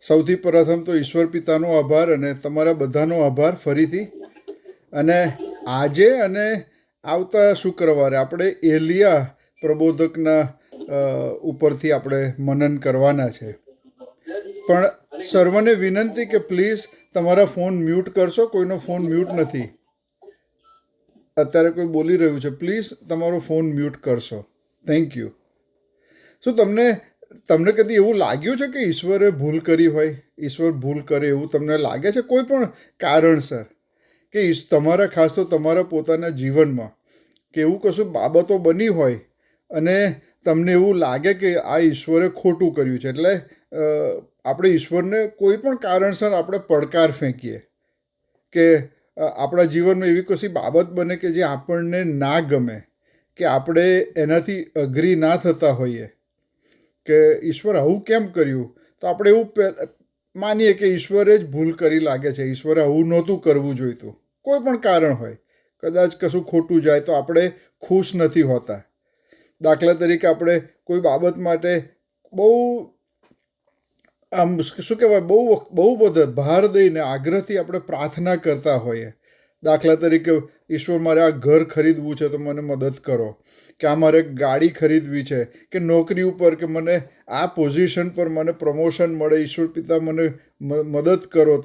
સૌથી પ્રથમ તો ઈશ્વર પિતાનો આભાર અને તમારા બધાનો આભાર ફરીથી. અને આજે અને આવતા શુક્રવારે આપણે એલિયા પ્રબોધકના ઉપરથી આપણે મનન કરવાના છે. પણ સર્વને વિનંતી કે પ્લીઝ તમારા ફોન મ્યુટ કરશો. કોઈનો ફોન મ્યુટ નથી. અત્યારે કોઈ બોલી રહ્યું છે, પ્લીઝ તમારો ફોન મ્યુટ કરશો. Thank you. શું તમને કદી એવું લાગ્યું છે કે ઈશ્વરે ભૂલ કરી હોય? ઈશ્વર ભૂલ કરે એવું તમને લાગે છે કોઈ પણ કારણસર? કે તમારા ખાસ તો તમારા પોતાના જીવનમાં કે એવું કશું બાબતો બની હોય અને તમને એવું લાગે કે આ ઈશ્વરે ખોટું કર્યું છે, એટલે આપણે ઈશ્વરને કોઈ પણ કારણસર આપણે પડકાર ફેંકીએ કે આપણા જીવનમાં એવી કશી બાબત બને કે જે આપણને ના ગમે, કે આપણે એનાથી અગ્રી ના થતા હોઈએ કે ઈશ્વર આવું કેમ કર્યું, તો આપણે એવું માનીએ કે ઈશ્વરે જ ભૂલ કરી લાગે છે, ઈશ્વરે આવું નહોતું કરવું જોઈતું. કોઈ પણ કારણ હોય, કદાચ કશું ખોટું જાય તો આપણે ખુશ નથી હોતા. દાખલા તરીકે આપણે કોઈ બાબત માટે બહુ આમ શું કહેવાય, બહુ બધા ભાર દઈને આગ્રહથી આપણે પ્રાર્થના કરતા હોઈએ. દાખલા તરીકે ઈશ્વર મારે આ ઘર ખરીદવું છે તો મને મદદ કરો, કે આ મારે ગાડી ખરીદવી છે, કે નોકરી ઉપર કે મને આ પોઝિશન પર મને પ્રમોશન મળે, ઈશ્વર પિતા મને મદદ કરો,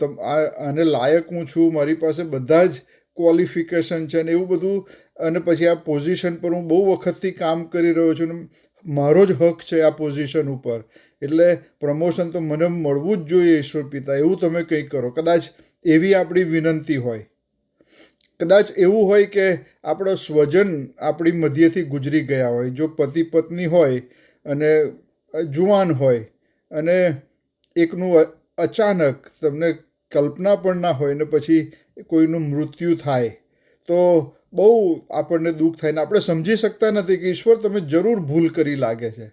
આને લાયક હું છું, મારી પાસે બધા જ ક્વોલિફિકેશન છે ને એવું બધું, અને પછી આ પોઝિશન પર હું બહુ વખતથી કામ કરી રહ્યો છું ને મારો જ હક છે આ પોઝિશન ઉપર, એટલે પ્રમોશન તો મને મળવું જ જોઈએ ઈશ્વર પિતા, એવું તમે કંઈક કરો. કદાચ એવી આપણી વિનંતી હોય. કદાચ એવું હોય કે આપણો સ્વજન આપણી મધ્યથી ગુજરી ગયા હોય, જો પતિ પત્ની હોય અને જુવાન હોય અને એકનું અચાનક તમને કલ્પના પણ ના હોય ને પછી કોઈનું મૃત્યુ થાય તો બહુ આપણને દુઃખ થાય ને આપણે સમજી શકતા નથી કે ઈશ્વર તમે જરૂર ભૂલ કરી લાગે છે.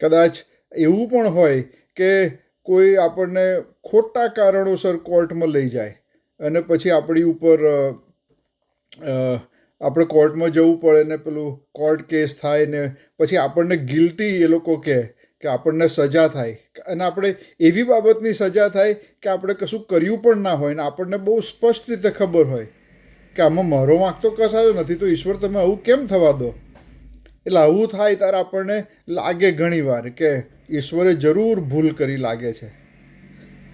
કદાચ એવું પણ હોય કે કોઈ આપણને ખોટા કારણોસર કોર્ટમાં લઈ જાય અને પછી આપણી ઉપર આપણે કોર્ટમાં જવું પડે ને પેલું કોર્ટ કેસ થાય ને પછી આપણને ગિલ્ટી એ લોકો કહે કે આપણને સજા થાય, અને આપણે એવી બાબતની સજા થાય કે આપણે કશું કર્યું પણ ના હોય ને આપણને બહુ સ્પષ્ટ રીતે ખબર હોય કે આમાં મારો વાંક તો કશાયો નથી, તો ઈશ્વર તમે આવું કેમ થવા દો. એટલે આવું થાય ત્યારે આપણને લાગે ઘણીવાર કે ઈશ્વરે જરૂર ભૂલ કરી લાગે છે.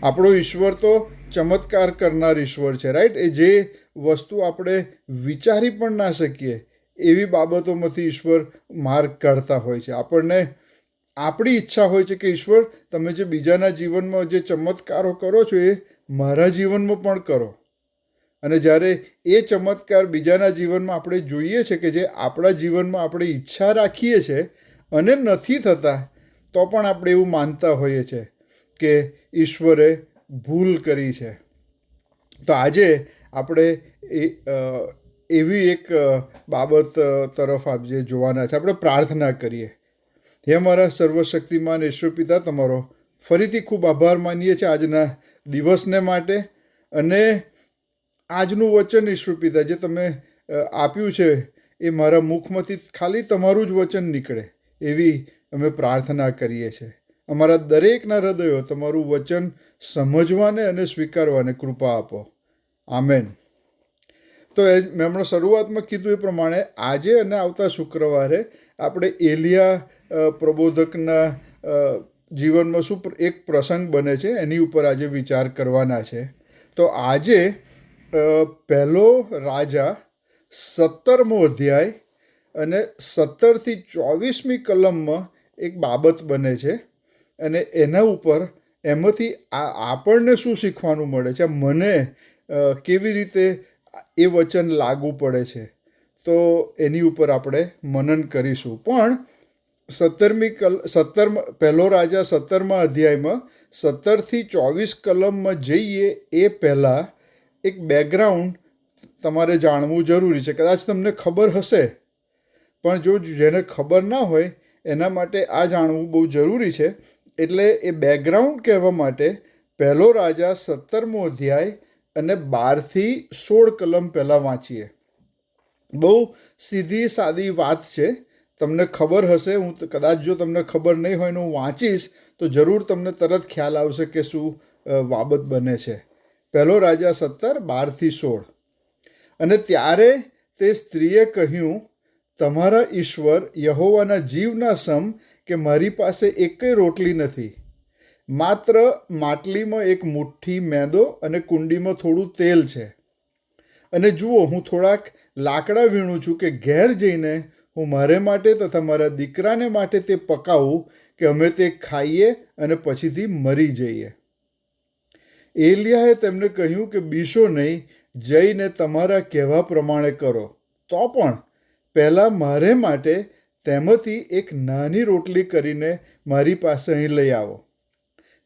આપણો ઈશ્વર તો ચમત્કાર કરનાર ઈશ્વર છે, રાઈટ? એ જે વસ્તુ આપણે વિચારી પણ ના શકીએ એવી બાબતોમાંથી ઈશ્વર માર્ગ કાઢતા હોય છે. આપણને આપણી ઈચ્છા હોય છે કે ઈશ્વર તમે જે બીજાના જીવનમાં જે ચમત્કારો કરો છો એ મારા જીવનમાં પણ કરો. અને જ્યારે એ ચમત્કાર બીજાના જીવનમાં આપણે જોઈએ છે કે જે આપણા જીવનમાં આપણે ઈચ્છા રાખીએ છીએ અને નથી થતા, તો પણ આપણે એવું માનતા હોઈએ છીએ કે ઈશ્વરે ભૂલ કરી છે. તો આજે આપણે એવી એક બાબત તરફ આજે જોવાના છે. આપણે પ્રાર્થના કરીએ. હે મારા સર્વશક્તિમાન ઈશ્વર પિતા, તમારો ફરીથી ખૂબ આભાર માનીએ છીએ આજના દિવસને માટે, અને આજનું વચન ઈશ્વર પિતા જે તમે આપ્યું છે એ મારા મુખમાંથી ખાલી તમારું જ વચન નીકળે એવી અમે પ્રાર્થના કરીએ છીએ. અમારા દરેકના હૃદયો તમારું વચન સમજવાને અને સ્વીકારવાને કૃપા આપો. આમેન. તો મેં હમણાં શરૂઆતમાં કીધું એ પ્રમાણે આજે અને આવતા શુક્રવારે આપણે એલિયા પ્રબોધકના જીવનમાં શું એક પ્રસંગ બને છે એની ઉપર આજે વિચાર કરવાના છે. તો આજે પહેલો રાજા 17મો અધ્યાય અને 17થી 24મી કલમમાં એક બાબત બને છે, અને એના ઉપર એમાંથી આપણને શું શીખવાનું મળે છે, મને કેવી રીતે એ વચન લાગુ પડે છે, તો એની ઉપર આપણે મનન કરીશું. પણ પહેલો રાજા 17મા અધ્યાયમાં 17થી 24 કલમમાં જઈએ એ પહેલાં એક બેકગ્રાઉન્ડ તમારે જાણવું જરૂરી છે. કદાચ તમને ખબર હશે, પણ જો જેને ખબર ના હોય એના માટે આ જાણવું બહુ જરૂરી છે. એટલે એ બેકગ્રાઉન્ડ કહેવા માટે પહેલો રાજા 17મો અધ્યાય અને 12થી 16 કલમ પહેલાં વાંચીએ. બહુ સીધી સાદી વાત છે, તમને ખબર હશે, કદાચ જો તમને ખબર નહીં હોય ને હું વાંચીશ તો જરૂર તમને તરત ખ્યાલ આવશે કે શું બાબત બને છે. 1 રાજા 17:12-16. અને ત્યારે તે સ્ત્રીએ કહ્યું, તમારા ઈશ્વર યહોવાના જીવના સમ કે મારી પાસે એકેય રોટલી નથી, માત્ર માટલીમાં એક મુઠ્ઠી મેદો અને કુંડીમાં થોડું તેલ છે. અને જુઓ, હું થોડાક લાકડા વીણું છું કે ઘેર જઈને હું મારે માટે તથા મારા દીકરાને માટે તે પકાવું કે અમે તે ખાઈએ અને પછીથી મરી જઈએ. એલિયાએ તેમને કહ્યું કે બીશો નહીં, જઈને તમારા કહેવા પ્રમાણે કરો. તો પણ પહેલાં મારે માટે તેમાંથી એક નાની રોટલી કરીને મારી પાસે અહીં લઈ આવો.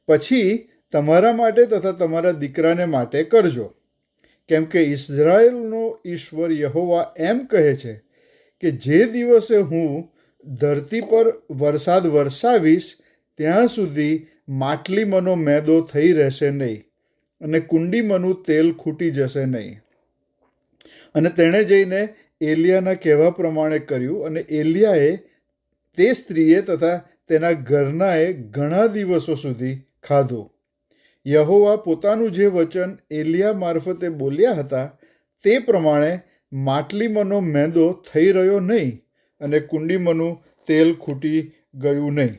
પછી તમારા માટે તથા તમારા દીકરાને માટે કરજો. કેમ કે ઇઝરાયેલનો ઈશ્વર યહોવા એમ કહે છે કે જે દિવસે હું ધરતી પર વરસાદ વરસાવીશ ત્યાં સુધી માટલીમાંનો મેદો થઈ રહેશે નહીં અને કુંડીમાંનું તેલ ખૂટી જશે નહીં. અને તેણે જઈને એલિયાના કહેવા પ્રમાણે કર્યું. અને એલિયાએ, તે સ્ત્રીએ તથા તેના ઘરનાએ ઘણા દિવસો સુધી ખાધું. યહોવા પોતાનું જે વચન એલિયા મારફતે બોલ્યા હતા તે પ્રમાણે માટલીમાંનો મેદો થઈ રહ્યો નહીં અને કુંડીમાંનું તેલ ખૂટી ગયું નહીં.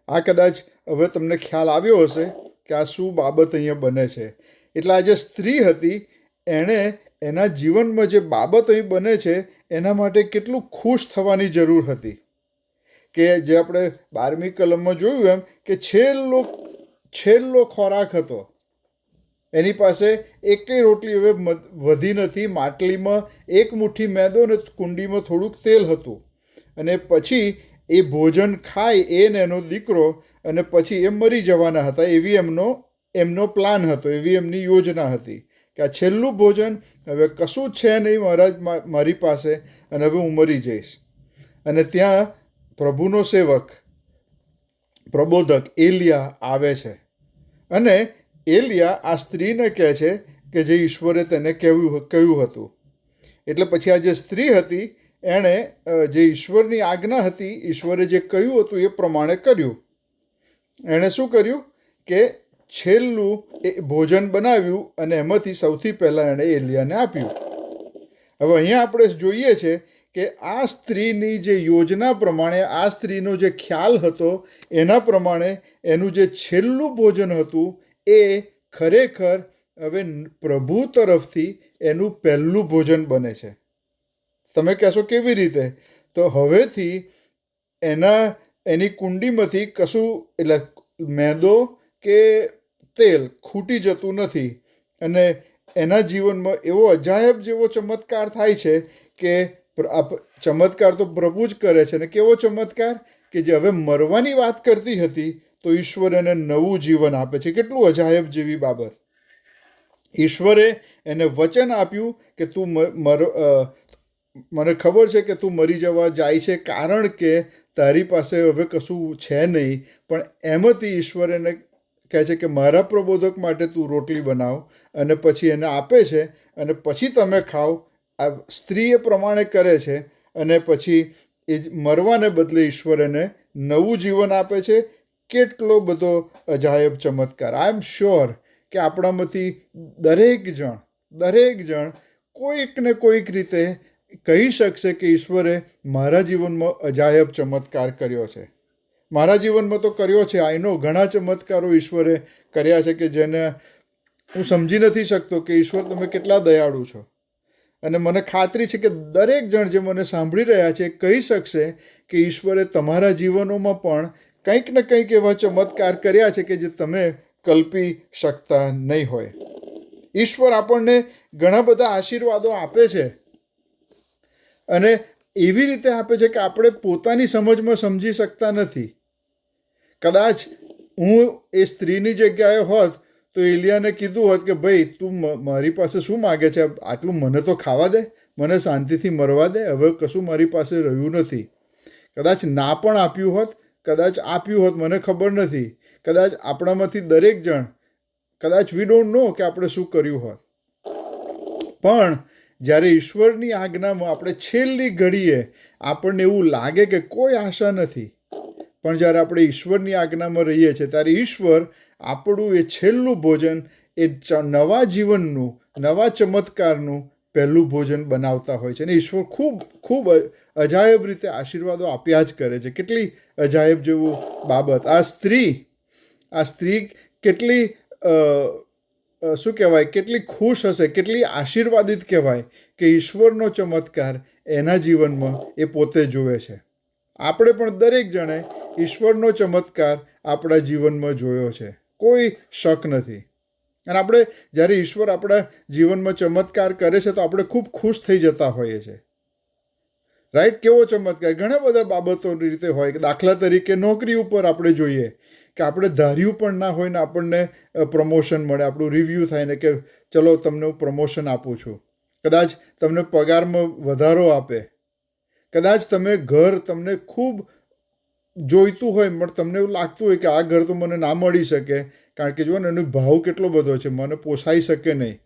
આ કદાચ હવે તમને ખ્યાલ આવ્યો હશે કે આ શું બાબત અહીંયા બને છે. એટલે આ જે સ્ત્રી હતી એણે એના જીવનમાં જે બાબત અહીં બને છે એના માટે કેટલું ખુશ થવાની જરૂર હતી. કે જે આપણે 12મી કલમમાં જોયું એમ કે છેલ્લો ખોરાક હતો, એની પાસે એકેય રોટલી હવે વધી નથી, માટલીમાં એક મુઠ્ઠી મેદો અને કુંડીમાં થોડુંક તેલ હતું. અને પછી એ ભોજન ખાય એ ને એનો દીકરો, અને પછી એ મરી જવાના હતા. એવી એમનો પ્લાન હતો, એવી એમની યોજના હતી કે આ છેલ્લું ભોજન, હવે કશું જ છે નહીં મારી પાસે અને હવે હું મરી જઈશ. અને ત્યાં પ્રભુનો સેવક પ્રબોધક એલિયા આવે છે અને એલિયા આ સ્ત્રીને કહે છે કે જે ઈશ્વરે તેને કહ્યું હતું. એટલે પછી આ જે સ્ત્રી હતી એણે જે ઈશ્વરની આજ્ઞા હતી, ઈશ્વરે જે કહ્યું હતું એ પ્રમાણે કર્યું. એણે શું કર્યું કે છેલ્લું એ ભોજન બનાવ્યું અને એમાંથી સૌથી પહેલાં એણે એલિયાને આપ્યું. હવે અહીંયા આપણે જોઈએ છે કે આ સ્ત્રીની જે યોજના પ્રમાણે, આ સ્ત્રીનો જે ખ્યાલ હતો એના પ્રમાણે એનું જે છેલ્લું ભોજન હતું એ ખરેખર હવે પ્રભુ તરફથી એનું પહેલું ભોજન બને છે. તમે કહેશો કેવી રીતે? તો હવેથી એની કુંડીમાંથી કશું, એટલે મેદો કે તેલ ખૂટી જતું નથી અને એના જીવનમાં એવો અજાયબ જેવો ચમત્કાર થાય છે કે ચમત્કાર તો પ્રભુ જ કરે છે. ને કેવો ચમત્કાર કે જે હવે મરવાની વાત કરતી હતી તો ઈશ્વર એને નવું જીવન આપે છે. કેટલું અજાયબ જેવી બાબત! ઈશ્વરે એને વચન આપ્યું કે તું મને ખબર છે કે તું મરી જવા જાય છે કારણ કે તારી પાસે હવે કશું છે નહીં, પણ એમાંથી ઈશ્વર એને કહે છે કે મારા પ્રબોધક માટે તું રોટલી બનાવ, અને પછી એને આપે છે અને પછી તમે ખાઓ. આ સ્ત્રી એ પ્રમાણે કરે છે અને પછી એ મરવાને બદલે ઈશ્વર એને નવું જીવન આપે છે. કેટલો બધો અજાયબ ચમત્કાર! આઈ એમ શ્યોર કે આપણામાંથી દરેક જણ કોઈક ને કોઈક રીતે કહી શકશે કે ઈશ્વરે મારા જીવનમાં અજાયબ ચમત્કાર કર્યો છે. મારા જીવનમાં તો કર્યો છે. આઈ નો ઘણા ચમત્કારો ઈશ્વરે કર્યા છે કે જેને હું સમજી નથી શકતો કે ઈશ્વર તમે કેટલા દયાળુ છો. અને મને ખાતરી છે કે દરેક જણ જે મને સાંભળી રહ્યા છે કહી શકશે કે ઈશ્વરે તમારા જીવનોમાં પણ કંઈક ને કંઈક એવા ચમત્કાર કર્યા છે કે જે તમે કલ્પી શકતા નહીં હોય. ઈશ્વર આપણને ઘણા બધા આશીર્વાદો આપે છે અને એવી રીતે આપે છે કે આપણે પોતાની સમજમાં સમજી શકતા નથી. કદાચ હું એ સ્ત્રીની જગ્યાએ હોત તો એલિયાને કીધું હોત કે ભાઈ તું મારી પાસે શું માગે છે? આટલું મને તો ખાવા દે, મને શાંતિથી મરવા દે, હવે કશું મારી પાસે રહ્યું નથી. કદાચ ના પણ આપ્યું હોત, કદાચ આપ્યું હોત, મને ખબર નથી. કદાચ આપણામાંથી દરેક જણ, કદાચ વી ડોન્ટ નો કે આપણે શું કર્યું હોત. પણ જ્યારે ઈશ્વરની આજ્ઞામાં આપણે છેલ્લી ઘડીએ આપણને એવું લાગે કે કોઈ આશા નથી, પણ જ્યારે આપણે ઈશ્વરની આજ્ઞામાં રહીએ છીએ ત્યારે ઈશ્વર આપણું એ છેલ્લું ભોજન, એ નવા જીવનનું, નવા ચમત્કારનું પહેલું ભોજન બનાવતા હોય છે. અને ઈશ્વર ખૂબ ખૂબ અજાયબ રીતે આશીર્વાદો આપ્યા જ કરે છે. કેટલી અજાયબ જેવું બાબત! આ સ્ત્રી કેટલી શું કહેવાય, કેટલી ખુશ હશે, કેટલી આશીર્વાદિત કહેવાય કે ઈશ્વરનો ચમત્કાર એના જીવનમાં એ પોતે જુએ છે. આપણે પણ દરેક જણે ઈશ્વરનો ચમત્કાર આપણા જીવનમાં જોયો છે, કોઈ શક નથી. અને આપણે જ્યારે ઈશ્વર આપણા જીવનમાં ચમત્કાર કરે છે તો આપણે ખૂબ ખુશ થઈ જતા હોઈએ છીએ, રાઈટ? કેવો ચમત્કાર! ઘણા બધા બાબતો રીતે હોય. દાખલા તરીકે નોકરી ઉપર આપણે જોઈએ કે આપણે ધાર્યું પણ ના હોય ને આપણને પ્રમોશન મળે, આપણું રિવ્યૂ થાય ને કે ચલો તમને હું પ્રમોશન આપું છું. કદાચ તમને પગારમાં વધારો આપે, કદાચ તમને ખૂબ જોઈતું હોય પણ તમને એવું લાગતું હોય કે આ ઘર તો મને ના મળી શકે, કારણ કે જુઓ ને એનો ભાવ કેટલો બધો છે, મને પોસાઈ શકે નહીં.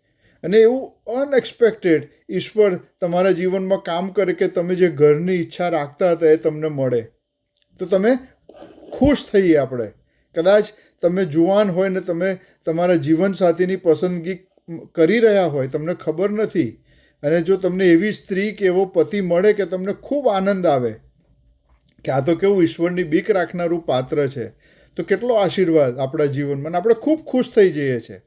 અને એવું અનએક્સપેક્ટેડ ઈશ્વર તમારા જીવનમાં કામ કરે કે તમે જે ઘરની ઈચ્છા રાખતા હતા એ તમને મળે, તો તમે ખુશ થઈએ આપણે. કદાચ તમે જુવાન હોય ને તમે તમારા જીવનસાથીની પસંદગી કરી રહ્યા હોય, તમને ખબર નથી, અને જો તમને એવી સ્ત્રી કે એવો પતિ મળે કે તમને ખૂબ આનંદ આવે કે આ તો કેવું ઈશ્વરની બીક રાખનારું પાત્ર છે, તો કેટલો આશીર્વાદ આપણા જીવનમાં, આપણે ખૂબ ખુશ થઈ જઈએ છીએ.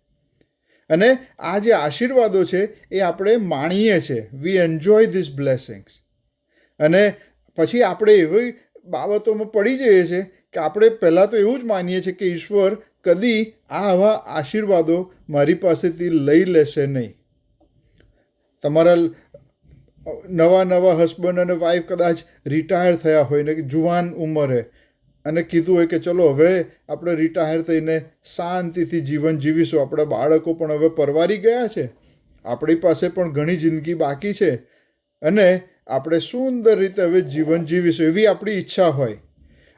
અને આ જે આશીર્વાદો છે એ આપણે માણીએ છીએ. We enjoy this blessings. અને પછી આપણે એવી બાબતોમાં પડી જઈએ છીએ કે આપણે પહેલાં તો એવું જ માનીએ છીએ કે ઈશ્વર કદી આવા આશીર્વાદો મારી પાસેથી લઈ લેશે નહીં. તમારા નવા હસબન્ડ અને વાઈફ કદાચ રિટાયર થયા હોય ને જુવાન ઉંમરે, અને કીધું હોય કે ચલો હવે આપણે રિટાયર થઈને શાંતિથી જીવન જીવીશું, આપણા બાળકો પણ હવે પરવારી ગયા છે, આપણી પાસે પણ ઘણી જિંદગી બાકી છે, અને આપણે સુંદર રીતે હવે જીવન જીવીશું, એવી આપણી ઈચ્છા હોય.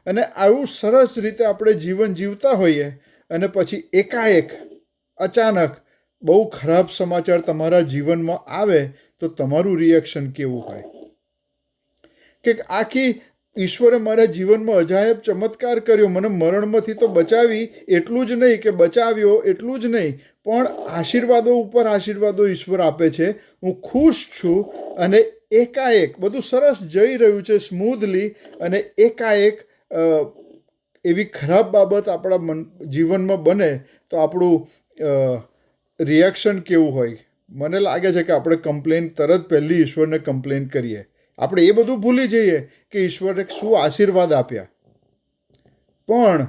અને આવું સરસ રીતે આપણે જીવન જીવતા હોઈએ અને પછી એકાએક અચાનક બહુ ખરાબ સમાચાર તમારા જીવનમાં આવે તો તમારું રિએક્શન કેવું હોય? કે આખી ઈશ્વરે મારા જીવનમાં અજાયબ ચમત્કાર કર્યો, મને મરણમાંથી તો બચાવી, એટલું જ નહીં કે બચાવ્યો એટલું જ નહીં, પણ આશીર્વાદો ઉપર આશીર્વાદો ઈશ્વર આપે છે, હું ખુશ છું, અને એકાએક બધું સરસ જઈ રહ્યું છે સ્મૂધલી, અને એકાએક એવી ખરાબ બાબત આપણા જીવનમાં બને તો આપણું રિએક્શન કેવું હોય? મને લાગે છે કે આપણે કમ્પ્લેન તરત પહેલી ઈશ્વરને કમ્પ્લેન કરીએ. આપણે એ બધું ભૂલી જઈએ કે ઈશ્વરે શું આશીર્વાદ આપ્યા, પણ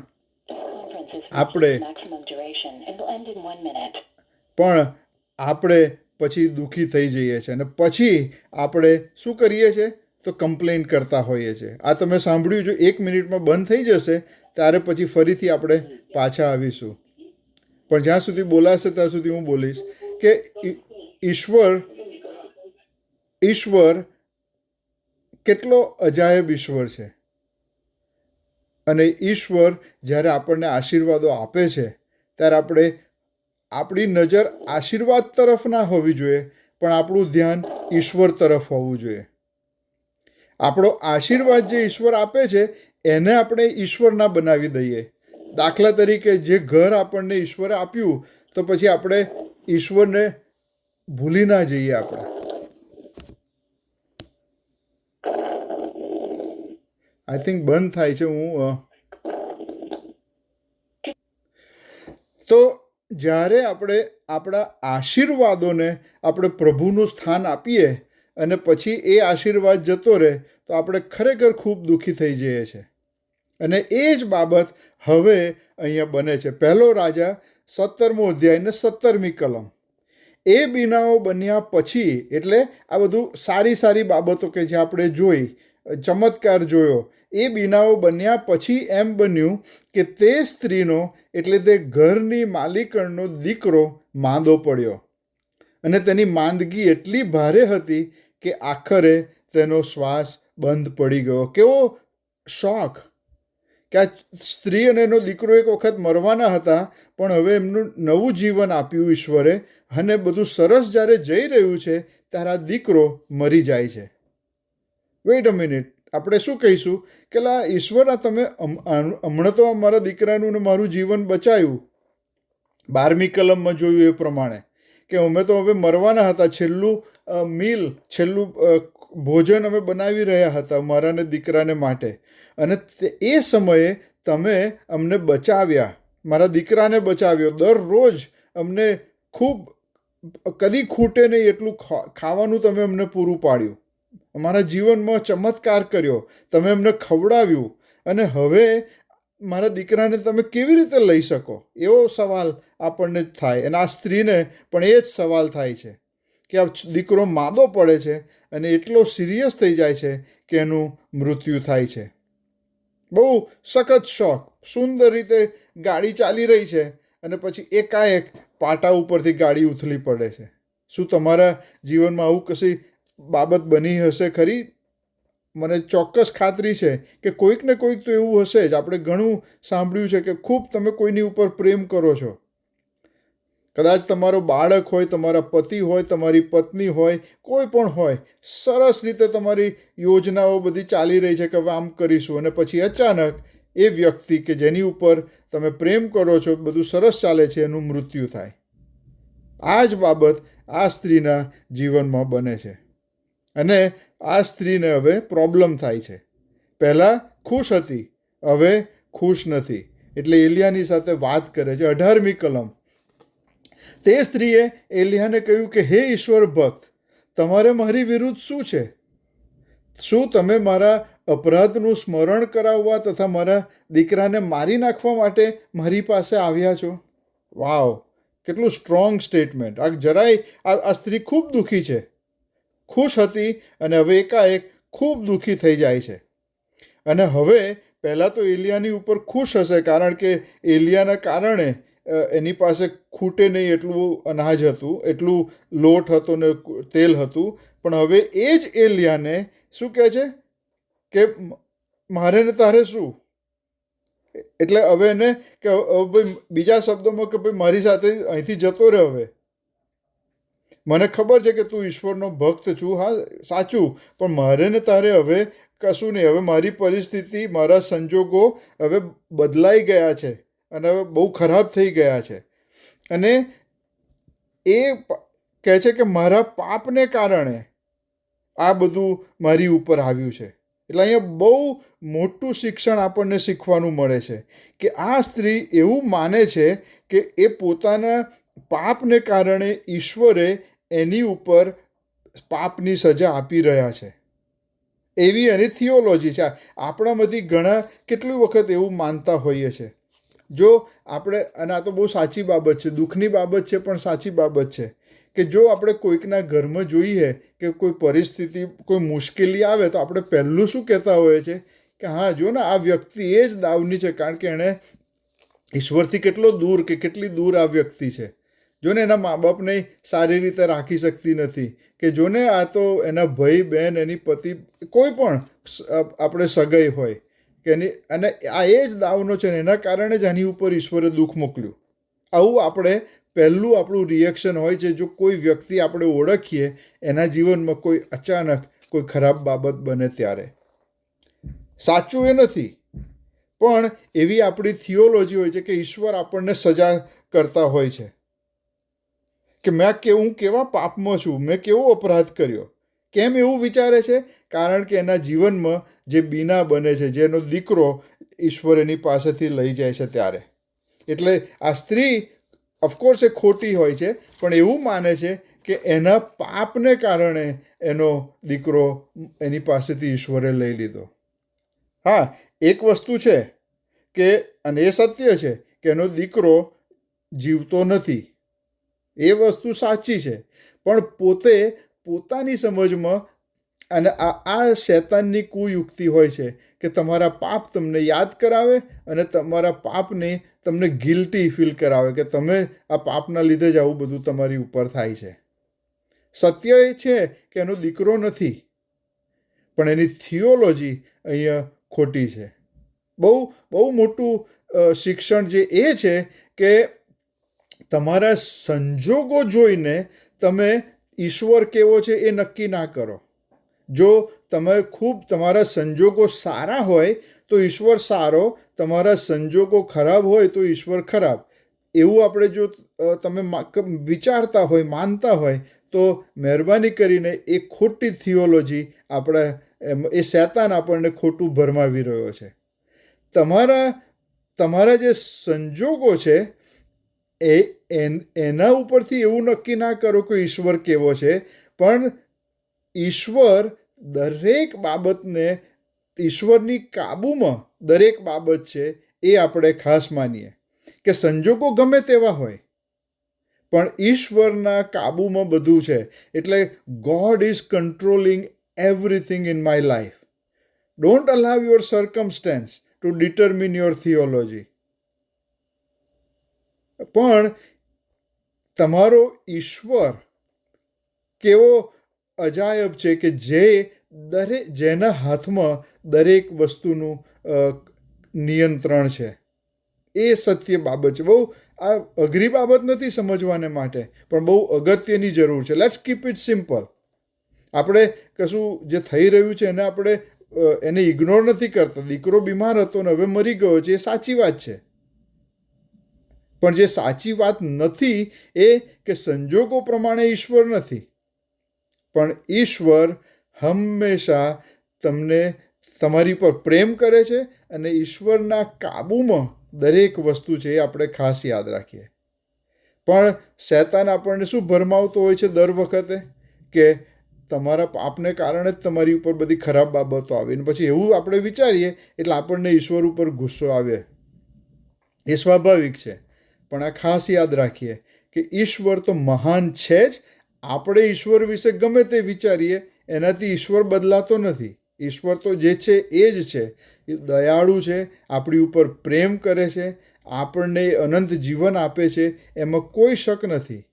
આપણે પછી દુઃખી થઈ જઈએ છીએ, અને પછી આપણે શું કરીએ છીએ તો કમ્પ્લેન કરતા હોઈએ છીએ. આ તમે સાંભળ્યું, જો 1 મિનિટમાં બંધ થઈ જશે ત્યારે પછી ફરીથી આપણે પાછા આવીશું. પણ જ્યાં સુધી બોલાશે ત્યાં સુધી હું બોલીશ કે ઈશ્વર કેટલો અજાયબ ઈશ્વર છે. અને ઈશ્વર જ્યારે આપણને આશીર્વાદો આપે છે ત્યારે આપણી નજર આશીર્વાદ તરફ ના હોવી જોઈએ, પણ આપણું ધ્યાન ઈશ્વર તરફ હોવું જોઈએ. આપણો આશીર્વાદ જે ઈશ્વર આપે છે એને આપણે ઈશ્વર ના બનાવી દઈએ. દાખલા તરીકે જે ઘર આપણને ઈશ્વરે આપ્યું, તો પછી આપણે ઈશ્વરને ભૂલી ના જઈએ. આપણે આઈ થિંક બંધ થાય છે. તો જ્યારે આપણે આપણા આશીર્વાદોને આપણે પ્રભુનું સ્થાન આપીએ અને પછી એ આશીર્વાદ જતો રહે તો આપણે ખરેખર ખૂબ દુઃખી થઈ જઈએ છીએ. અને એ જ બાબત હવે અહીંયા બને છે. 1 રાજા 17મો અધ્યાય ને 17મી કલમ. એ બીનાઓ બન્યા પછી, એટલે આ બધું સારી બાબતો કે જે આપણે જોઈ, ચમત્કાર જોયો, એ બીનાઓ બન્યા પછી એમ બન્યું કે તે સ્ત્રીનો, એટલે તે ઘરની માલિકણનો દીકરો માંદો પડ્યો, અને તેની માંદગી એટલી ભારે હતી કે આખરે તેનો શ્વાસ બંધ પડી ગયો. કેવો શોક કે આ સ્ત્રી અને એનો દીકરો એક વખત મરવાના હતા, પણ હવે એમનું નવું જીવન આપ્યું ઈશ્વરે, અને બધું સરસ જ્યારે જઈ રહ્યું છે ત્યારે આ દીકરો મરી જાય છે. વેઇટ અ મિનિટ, આપણે શું કહીશું કે લા ઈશ્વર, આ તમે હમણાં તો મારા દીકરાનું ને મારું જીવન બચાવ્યું. 12મી કલમમાં જોયું એ પ્રમાણે કે અમે તો હવે મરવાના હતા. છેલ્લું ભોજન અમે બનાવી રહ્યા હતા મારા ને દીકરાને માટે, અને એ સમયે તમે અમને બચાવ્યા, મારા દીકરાને બચાવ્યો. દરરોજ અમને ખૂબ કદી ખૂટે નહીં એટલું ખાવાનું તમે અમને પૂરું પાડ્યું. અમારા જીવનમાં ચમત્કાર કર્યો, તમે અમને ખવડાવ્યું, અને હવે મારા દીકરાને તમે કેવી રીતે લઈ શકો? એવો સવાલ આપણને જ થાય. અને આ સ્ત્રીને પણ એ જ સવાલ થાય છે કે આ દીકરો માદો પડે છે અને એટલો સિરિયસ થઈ જાય છે કે એનું મૃત્યુ થાય છે. બહુ સખત શોખ, સુંદર રીતે ગાડી ચાલી રહી છે અને પછી એકાએક પાટા ઉપરથી ગાડી ઉથલી પડે છે. શું તમારા જીવનમાં આવું કશી બાબત બની હશે ખરી? મને ચોક્કસ ખાતરી છે કે કોઈક ને કોઈક તો એવું હશે જ. આપણે ઘણું સાંભળ્યું છે કે ખૂબ તમે કોઈની ઉપર પ્રેમ કરો છો. કદાચ તમારો બાળક હોય, તમારા પતિ હોય, તમારી પત્ની હોય, કોઈ પણ હોય, સરસ રીતે તમારી યોજનાઓ બધી ચાલી રહી છે કે હવે આમ કરીશું, અને પછી અચાનક એ વ્યક્તિ કે જેની ઉપર તમે પ્રેમ કરો છો, બધું સરસ ચાલે છે, એનું મૃત્યુ થાય. આ જ બાબત આ સ્ત્રીના જીવનમાં બને છે. અને આ સ્ત્રીને હવે પ્રોબ્લેમ થાય છે. પહેલાં ખુશ હતી, હવે ખુશ નથી. એટલે એલિયાની સાથે વાત કરે છે. 18મી કલમ. તે સ્ત્રીએ એલિયાને કહ્યું કે હે ઈશ્વર ભક્ત, તમારે મારી વિરુદ્ધ શું છે? શું તમે મારા અપરાધનું સ્મરણ કરાવવા તથા મારા દીકરાને મારી નાખવા માટે મારી પાસે આવ્યા છો? વાવ, કેટલું સ્ટ્રોંગ સ્ટેટમેન્ટ. આ સ્ત્રી ખૂબ દુઃખી છે. ખુશ હતી અને હવે એકાએક ખૂબ દુઃખી થઈ જાય છે. અને હવે પહેલાં તો એલિયાની ઉપર ખુશ હશે, કારણ કે એલિયાના કારણે એની પાસે ખૂટે નહીં એટલું અનાજ હતું, એટલું લોટ હતો ને તેલ હતું. પણ હવે એ જ એલિયાને શું કહે છે કે મારે ને તારે શું? એટલે હવે એને કે ભાઈ, બીજા શબ્દોમાં કે ભાઈ મારી સાથે અહીંથી જતો રહે. હવે મને ખબર છે કે તું ઈશ્વરનો ભક્ત છું, હા સાચું, પણ મારે ને તારે હવે કશું નહીં. હવે મારી પરિસ્થિતિ, મારા સંજોગો હવે બદલાઈ ગયા છે અને હવે બહુ ખરાબ થઈ ગયા છે. અને એ કહે છે કે મારા પાપને કારણે આ બધું મારી ઉપર આવ્યું છે. એટલે અહીંયા બહુ મોટું શિક્ષણ આપણને શીખવાનું મળે છે કે આ સ્ત્રી એવું માને છે કે એ પોતાના પાપને કારણે ઈશ્વરે એની ઉપર પાપની સજા આપી રહ્યા છે. એવી એની થિયોલોજી છે. આપણામાંથી ઘણા કેટલી વખત એવું માનતા હોઈએ છે. જો આપણે, અને આ તો બહુ સાચી બાબત છે, દુઃખની બાબત છે પણ સાચી બાબત છે, કે જો આપણે કોઈકના ઘરમાં જોઈએ કે કોઈ પરિસ્થિતિ, કોઈ મુશ્કેલી આવે તો આપણે પહેલું શું કહેતા હોઈએ છીએ કે હા જો ને, આ વ્યક્તિ એ જ દાવની છે, કારણ કે એણે ઈશ્વરથી કેટલો દૂર કે કેટલી દૂર આ વ્યક્તિ છે. જો ને એના મા બાપને સારી રીતે રાખી શકતી નથી, કે જો ને આ તો એના ભાઈ બહેન, એની પતિ, કોઈ પણ આપણે સગાઈ હોય કે એની, અને આ એ જ દાવનો છે ને એના કારણે જ આની ઉપર ઈશ્વરે દુઃખ મોકલ્યું. આવું આપણે પહેલું આપણું રિએક્શન હોય છે જો કોઈ વ્યક્તિ આપણે ઓળખીએ એના જીવનમાં કોઈ અચાનક કોઈ ખરાબ બાબત બને ત્યારે. સાચું એ નથી, પણ એવી આપણી થિયોલોજી હોય છે કે ઈશ્વર આપણને સજા કરતા હોય છે કે હું કેવા પાપમાં છું, મેં કેવો અપરાધ કર્યો. કેમ એવું વિચારે છે? કારણ કે એના જીવનમાં જે બીના બને છે, જેનો દીકરો ઈશ્વર એની પાસેથી લઈ જાય છે ત્યારે. એટલે આ સ્ત્રી ઓફકોર્સ એ ખોટી હોય છે, પણ એવું માને છે કે એના પાપને કારણે એનો દીકરો એની પાસેથી ઈશ્વરે લઈ લીધો. હા, એક વસ્તુ છે કે, અને એ સત્ય છે કે એનો દીકરો જીવતો નથી. એ વસ્તુ સાચી છે, પણ પોતાની સમજમાં, અને આ શૈતાનની કુયુક્તિ હોય છે કે તમારા પાપ તમને યાદ કરાવે અને તમારા પાપને તમને ગિલ્ટી ફીલ કરાવે કે તમે આ પાપના લીધે જ આવું બધું તમારી ઉપર થાય છે. સત્ય એ છે કે એનો દીકરો નથી, પણ એની થિયોલોજી અહીંયા ખોટી છે. બહુ મોટું શિક્ષણ જે એ છે કે તમારા સંજોગો જોઈને તમે ઈશ્વર કેવો છે એ નક્કી ના કરો. જો તમે ખૂબ તમારા સંજોગો સારા હોય તો ઈશ્વર સારો, તમારા સંજોગો ખરાબ હોય તો ઈશ્વર ખરાબ, એવું આપણે જો તમે વિચારતા હોય, માનતા હોય, તો મહેરબાની કરીને એ ખોટી થિયોલોજી આપણે એ શૈતાન આપણને ખોટું ભરમાવી રહ્યો છે. તમારા જે સંજોગો છે એના ઉપરથી એવું નક્કી ના કરો કે ઈશ્વર કેવો છે, પણ ઈશ્વર દરેક બાબતને, ઈશ્વરની કાબૂમાં દરેક બાબત છે એ આપણે ખાસ માનીએ કે સંજોગો ગમે તેવા હોય પણ ઈશ્વરના કાબૂમાં બધું છે. એટલે God is controlling everything in my life. Don't allow your circumstances to determine your theology. પણ તમારો ઈશ્વર કેવો અજાયબ છે કે જેના હાથમાં દરેક વસ્તુનું નિયંત્રણ છે. એ સત્ય બાબત છે. બહુ આ અઘરી બાબત નથી સમજવાને માટે, પણ બહુ અગત્યની જરૂર છે. Let's keep it simple. આપણે કશું જે થઈ રહ્યું છે એને ઇગ્નોર નથી કરતા. દીકરો બીમાર હતો ને હવે મરી ગયો છે, એ સાચી વાત છે. પણ જે સાચી વાત નથી એ કે સંજોગો પ્રમાણે ઈશ્વર નથી, પણ ઈશ્વર હંમેશા તમને તમારી પર પ્રેમ કરે છે અને ઈશ્વરના કાબૂમાં દરેક વસ્તુ છે એ આપણે ખાસ યાદ રાખીએ. પણ શૈતાન આપણને શું ભરમાવતો હોય છે દર વખતે કે તમારા પાપને કારણે જ તમારી ઉપર બધી ખરાબ બાબતો આવે, ને પછી એવું આપણે વિચારીએ એટલે આપણને ઈશ્વર ઉપર ગુસ્સો આવે. એ સ્વાભાવિક છે. પણ આ ખાસ યાદ રાખીએ કે ઈશ્વર તો મહાન છે જ. આપણે ઈશ્વર વિશે ગમે તે વિચારીએ એનાથી ઈશ્વર બદલાતો નથી. ઈશ્વર તો જે છે એ જ છે. એ દયાળુ છે, આપણી ઉપર પ્રેમ કરે છે, આપણને અનંત જીવન આપે છે, એમાં કોઈ શક નથી.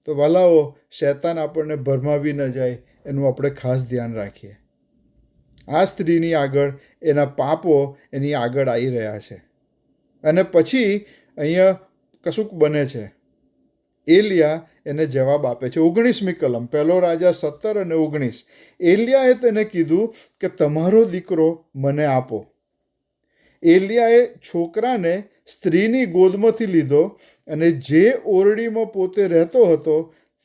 તો વાલાઓ, શૈતાન આપણને ભરમાવી ન જાય એનું આપણે ખાસ ધ્યાન રાખીએ. આ સ્ત્રીની આગળ એના પાપો એની આગળ આવી રહ્યા છે અને પછી અહીંયા કશુંક બને છે. એલિયા એને જવાબ આપે છે. 19મી કલમ, 1 રાજા 17 અને 19. એલિયાએ તેને કીધું કે તમારો દીકરો મને આપો. એલિયાએ છોકરાને સ્ત્રીની ગોદમાંથી લીધો અને જે ઓરડીમાં પોતે રહેતો હતો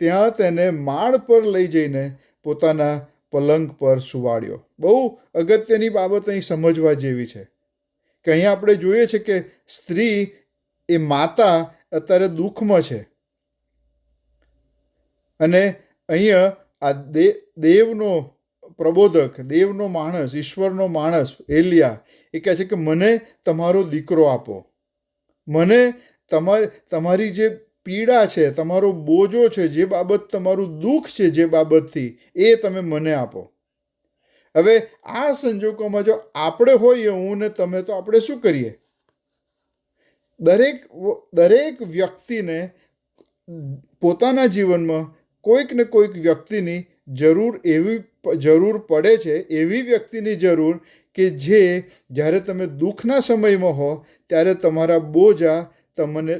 ત્યાં તેને માળ પર લઈ જઈને પોતાના પલંગ પર સુવાડ્યો. બહુ અગત્યની બાબત અહીં સમજવા જેવી છે કે અહીંયા આપણે જોઈએ છે કે સ્ત્રી એ માતા અત્યારે દુઃખમાં છે અને અહીંયા આ દેવનો પ્રબોધક, દેવનો માણસ, ઈશ્વરનો માણસ એલિયા એ કહે છે કે મને તમારો દીકરો આપો. મને તમારી જે પીડા છે, તમારો બોજો છે, જે બાબત તમારું દુઃખ છે, જે બાબતથી એ તમે મને આપો. હવે આ સંજોગોમાં જો આપણે હોઈએ, હું ને તમે, તો આપણે શું કરીએ? દરેક વ્યક્તિને પોતાના જીવનમાં કોઈક ને કોઈક વ્યક્તિની જરૂર પડે છે. એવી વ્યક્તિની જરૂર કે જે જ્યારે તમે દુઃખના સમયમાં હો ત્યારે તમારા બોજા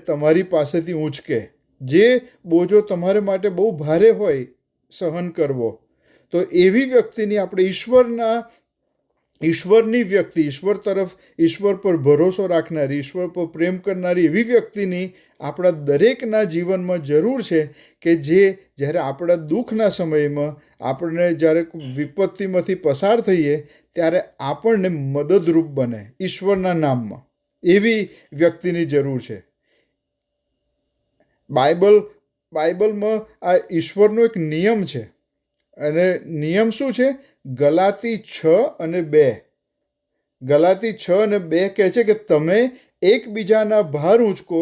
તમારી પાસેથી ઊંચકે. જે બોજો તમારા માટે બહુ ભારે હોય સહન કરવો, તો એવી વ્યક્તિની આપણે ઈશ્વરની વ્યક્તિ, ઈશ્વર પર ભરોસો રાખનારી, ઈશ્વર પર પ્રેમ કરનારી એવી વ્યક્તિની આપણા દરેકના જીવનમાં જરૂર છે કે જે જ્યારે આપણા દુઃખના સમયમાં, આપણે જ્યારે વિપત્તિમાંથી પસાર થઈએ ત્યારે આપણને મદદરૂપ બને ઈશ્વરના નામમાં. એવી વ્યક્તિની જરૂર છે. બાઇબલમાં આ ઈશ્વરનો એક નિયમ છે અને નિયમ શું છે? ગલાતી 6 અને 2. ગલાતી 6 અને 2 કહે છે કે તમે એકબીજાના ભાર ઊંચકો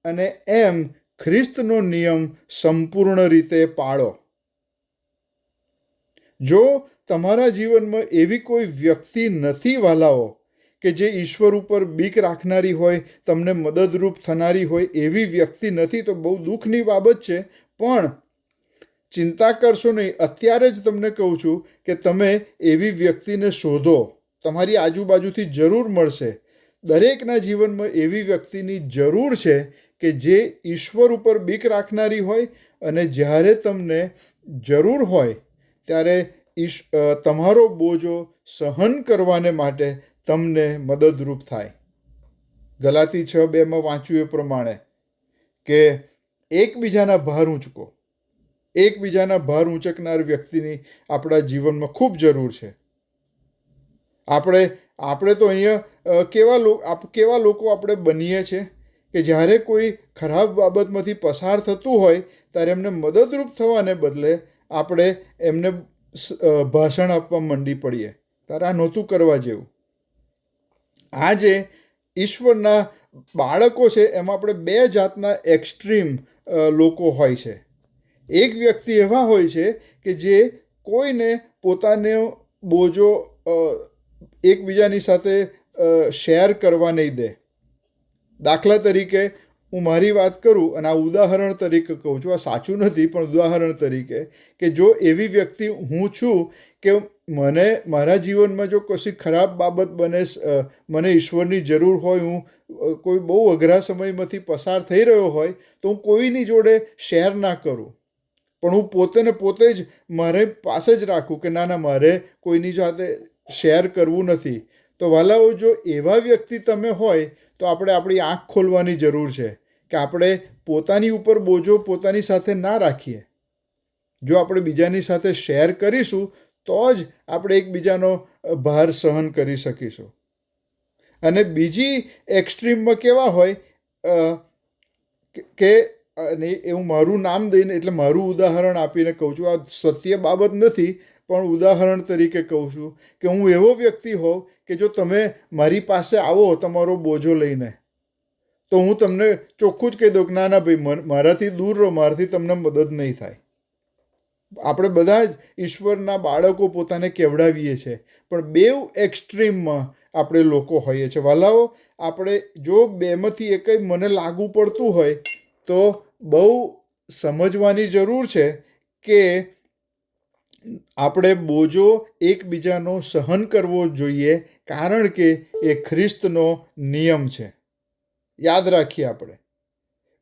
અને એમ ખ્રિસ્તનો નિયમ સંપૂર્ણ રીતે પાળો. જો તમારા જીવનમાં એવી કોઈ વ્યક્તિ નથી વાલાઓ કે જે ઈશ્વર ઉપર બીક રાખનારી હોય, તમને મદદરૂપ થનારી હોય, એવી વ્યક્તિ નથી તો બહુ દુઃખની બાબત છે. પણ ચિંતા કરશો નહીં. અત્યારે જ તમને કહું છું કે તમે એવી વ્યક્તિને શોધો. તમારી આજુબાજુથી જરૂર મળશે. દરેકના જીવનમાં એવી વ્યક્તિની જરૂર છે કે જે ઈશ્વર ઉપર બીક રાખનારી હોય અને જ્યારે તમને જરૂર હોય ત્યારે તમારો બોજો સહન કરવાને માટે તમને મદદરૂપ થાય. ગલાતી 6:2 વાંચ્યું એ પ્રમાણે કે એકબીજાના ભાર ઊંચકો. એકબીજાના ભાર ઊંચકનાર વ્યક્તિની આપણા જીવનમાં ખૂબ જરૂર છે. આપણે તો અહીંયા કેવા લોકો આપણે બનીએ છીએ કે જ્યારે કોઈ ખરાબ બાબતમાંથી પસાર થતું હોય ત્યારે એમને મદદરૂપ થવાને બદલે આપણે એમને ભાષણ આપવા માંડી પડીએ. ત્યારે આ નહોતું કરવા જેવું. આજે ઈશ્વરના બાળકો છે એમાં આપણે 2 જાતના એક્સ્ટ્રીમ લોકો હોય છે. એક વ્યક્તિ એવા હોય છે કે જે કોઈને પોતાનો બોજો એકબીજાની સાથે શેર કરવા નહીં દે. દાખલા તરીકે હું મારી વાત કરું અને આ ઉદાહરણ તરીકે કહું છું, આ સાચું નથી પણ ઉદાહરણ તરીકે, કે જો એવી વ્યક્તિ હું છું કે મને મારા જીવનમાં જો કશી ખરાબ બાબત બને, મને ઈશ્વરની જરૂર હોય, હું કોઈ બહુ અઘરા સમયમાંથી પસાર થઈ રહ્યો હોય તો હું કોઈની જોડે શેર ના કરું, પણ હું પોતે જ મારે પાસે જ રાખું કે ના મારે કોઈની સાથે શેર કરવું નથી. તો વાલાઓ, જો એવા વ્યક્તિ તમે હોય તો આપણે આપણી આંખ ખોલવાની જરૂર છે કે આપણે પોતાની ઉપર બોજો પોતાની સાથે ના રાખીએ. જો આપણે બીજાની સાથે શેર કરીશું તો જ આપણે એકબીજાનો ભાર સહન કરી શકીશું. અને બીજી એક્સ્ટ્રીમમાં કેવા હોય કે, અને એવું મારું નામ દઈને, એટલે મારું ઉદાહરણ આપીને કહું છું, આ સત્ય બાબત નથી પણ ઉદાહરણ તરીકે કહું છું કે હું એવો વ્યક્તિ હોઉં કે જો તમે મારી પાસે આવો તમારો બોજો લઈને, તો હું તમને ચોખ્ખું જ કહી દઉં કે ના ભાઈ, મારાથી દૂર રહો, મારાથી તમને મદદ નહીં થાય. આપણે બધા જ ઈશ્વરના બાળકો પોતાને કેવડાવીએ છીએ, પણ 2 એક્સ્ટ્રીમમાં આપણે લોકો હોઈએ છીએ. વાલાઓ, આપણે જો બેમાંથી એકય મને લાગુ પડતું હોય તો બહુ સમજવાની જરૂર છે કે આપણે બોજો એકબીજાનો સહન કરવો જોઈએ, કારણ કે એ ખ્રિસ્તનો નિયમ છે. યાદ રાખીએ આપણે.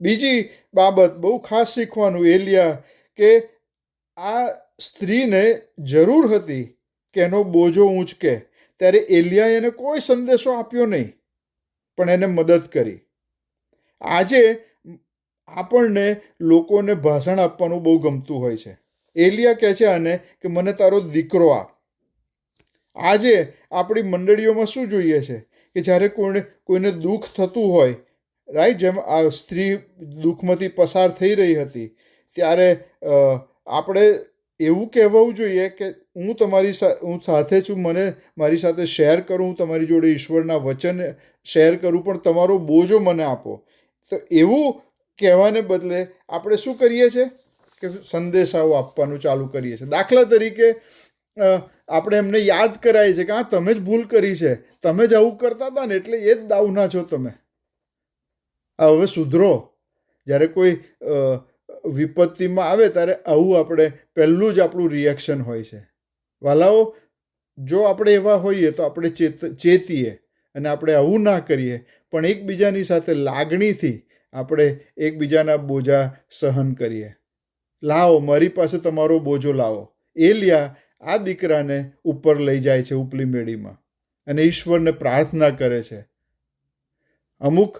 બીજી બાબત બહુ ખાસ શીખવાનું, એલિયા, કે આ સ્ત્રીને જરૂર હતી કે એનો બોજો ઊંચકે, ત્યારે એલિયાએ એને કોઈ સંદેશો આપ્યો નહીં, પણ એને મદદ કરી. આજે આપણને લોકોને ભાષણ આપવાનું બહુ ગમતું હોય છે. એલિયા કહે છે આને કે મને તારો દીકરો આપ. આજે આપણી મંડળીઓમાં શું જોઈએ છે કે જ્યારે કોઈને દુઃખ થતું હોય, રાઈટ, જેમ આ સ્ત્રી દુઃખમાંથી પસાર થઈ રહી હતી, ત્યારે આપણે એવું કહેવું જોઈએ કે હું સાથે છું, મને મારી સાથે શેર કરું, હું તમારી જોડે ઈશ્વરના વચન શેર કરું, પણ તમારો બોજો મને આપો. તો એવું કહેવાને બદલે આપણે શું કરીએ છીએ કે સંદેશાઓ આપવાનું ચાલુ કરીએ છીએ. દાખલા તરીકે આપણે એમને યાદ કરાવીએ છીએ કે હા, તમે જ ભૂલ કરી છે, તમે જ આવું કરતા હતા ને, એટલે એ જ દાવના છો તમે. હવે સુધરો. જ્યારે કોઈ વિપત્તિમાં આવે ત્યારે આવું આપણે પહેલું જ આપણું રિએક્શન હોય છે. વાલાઓ, જો આપણે એવા હોઈએ તો આપણે ચેતીએ અને આપણે આવું ના કરીએ, પણ એકબીજાની સાથે લાગણીથી આપણે એકબીજાના બોજા સહન કરીએ. લાવો, મારી પાસે તમારો બોજો લાવો. એલિયા આ દીકરાને ઉપર લઈ જાય છે ઉપલી મેળીમાં અને ઈશ્વરને પ્રાર્થના કરે છે. અમુક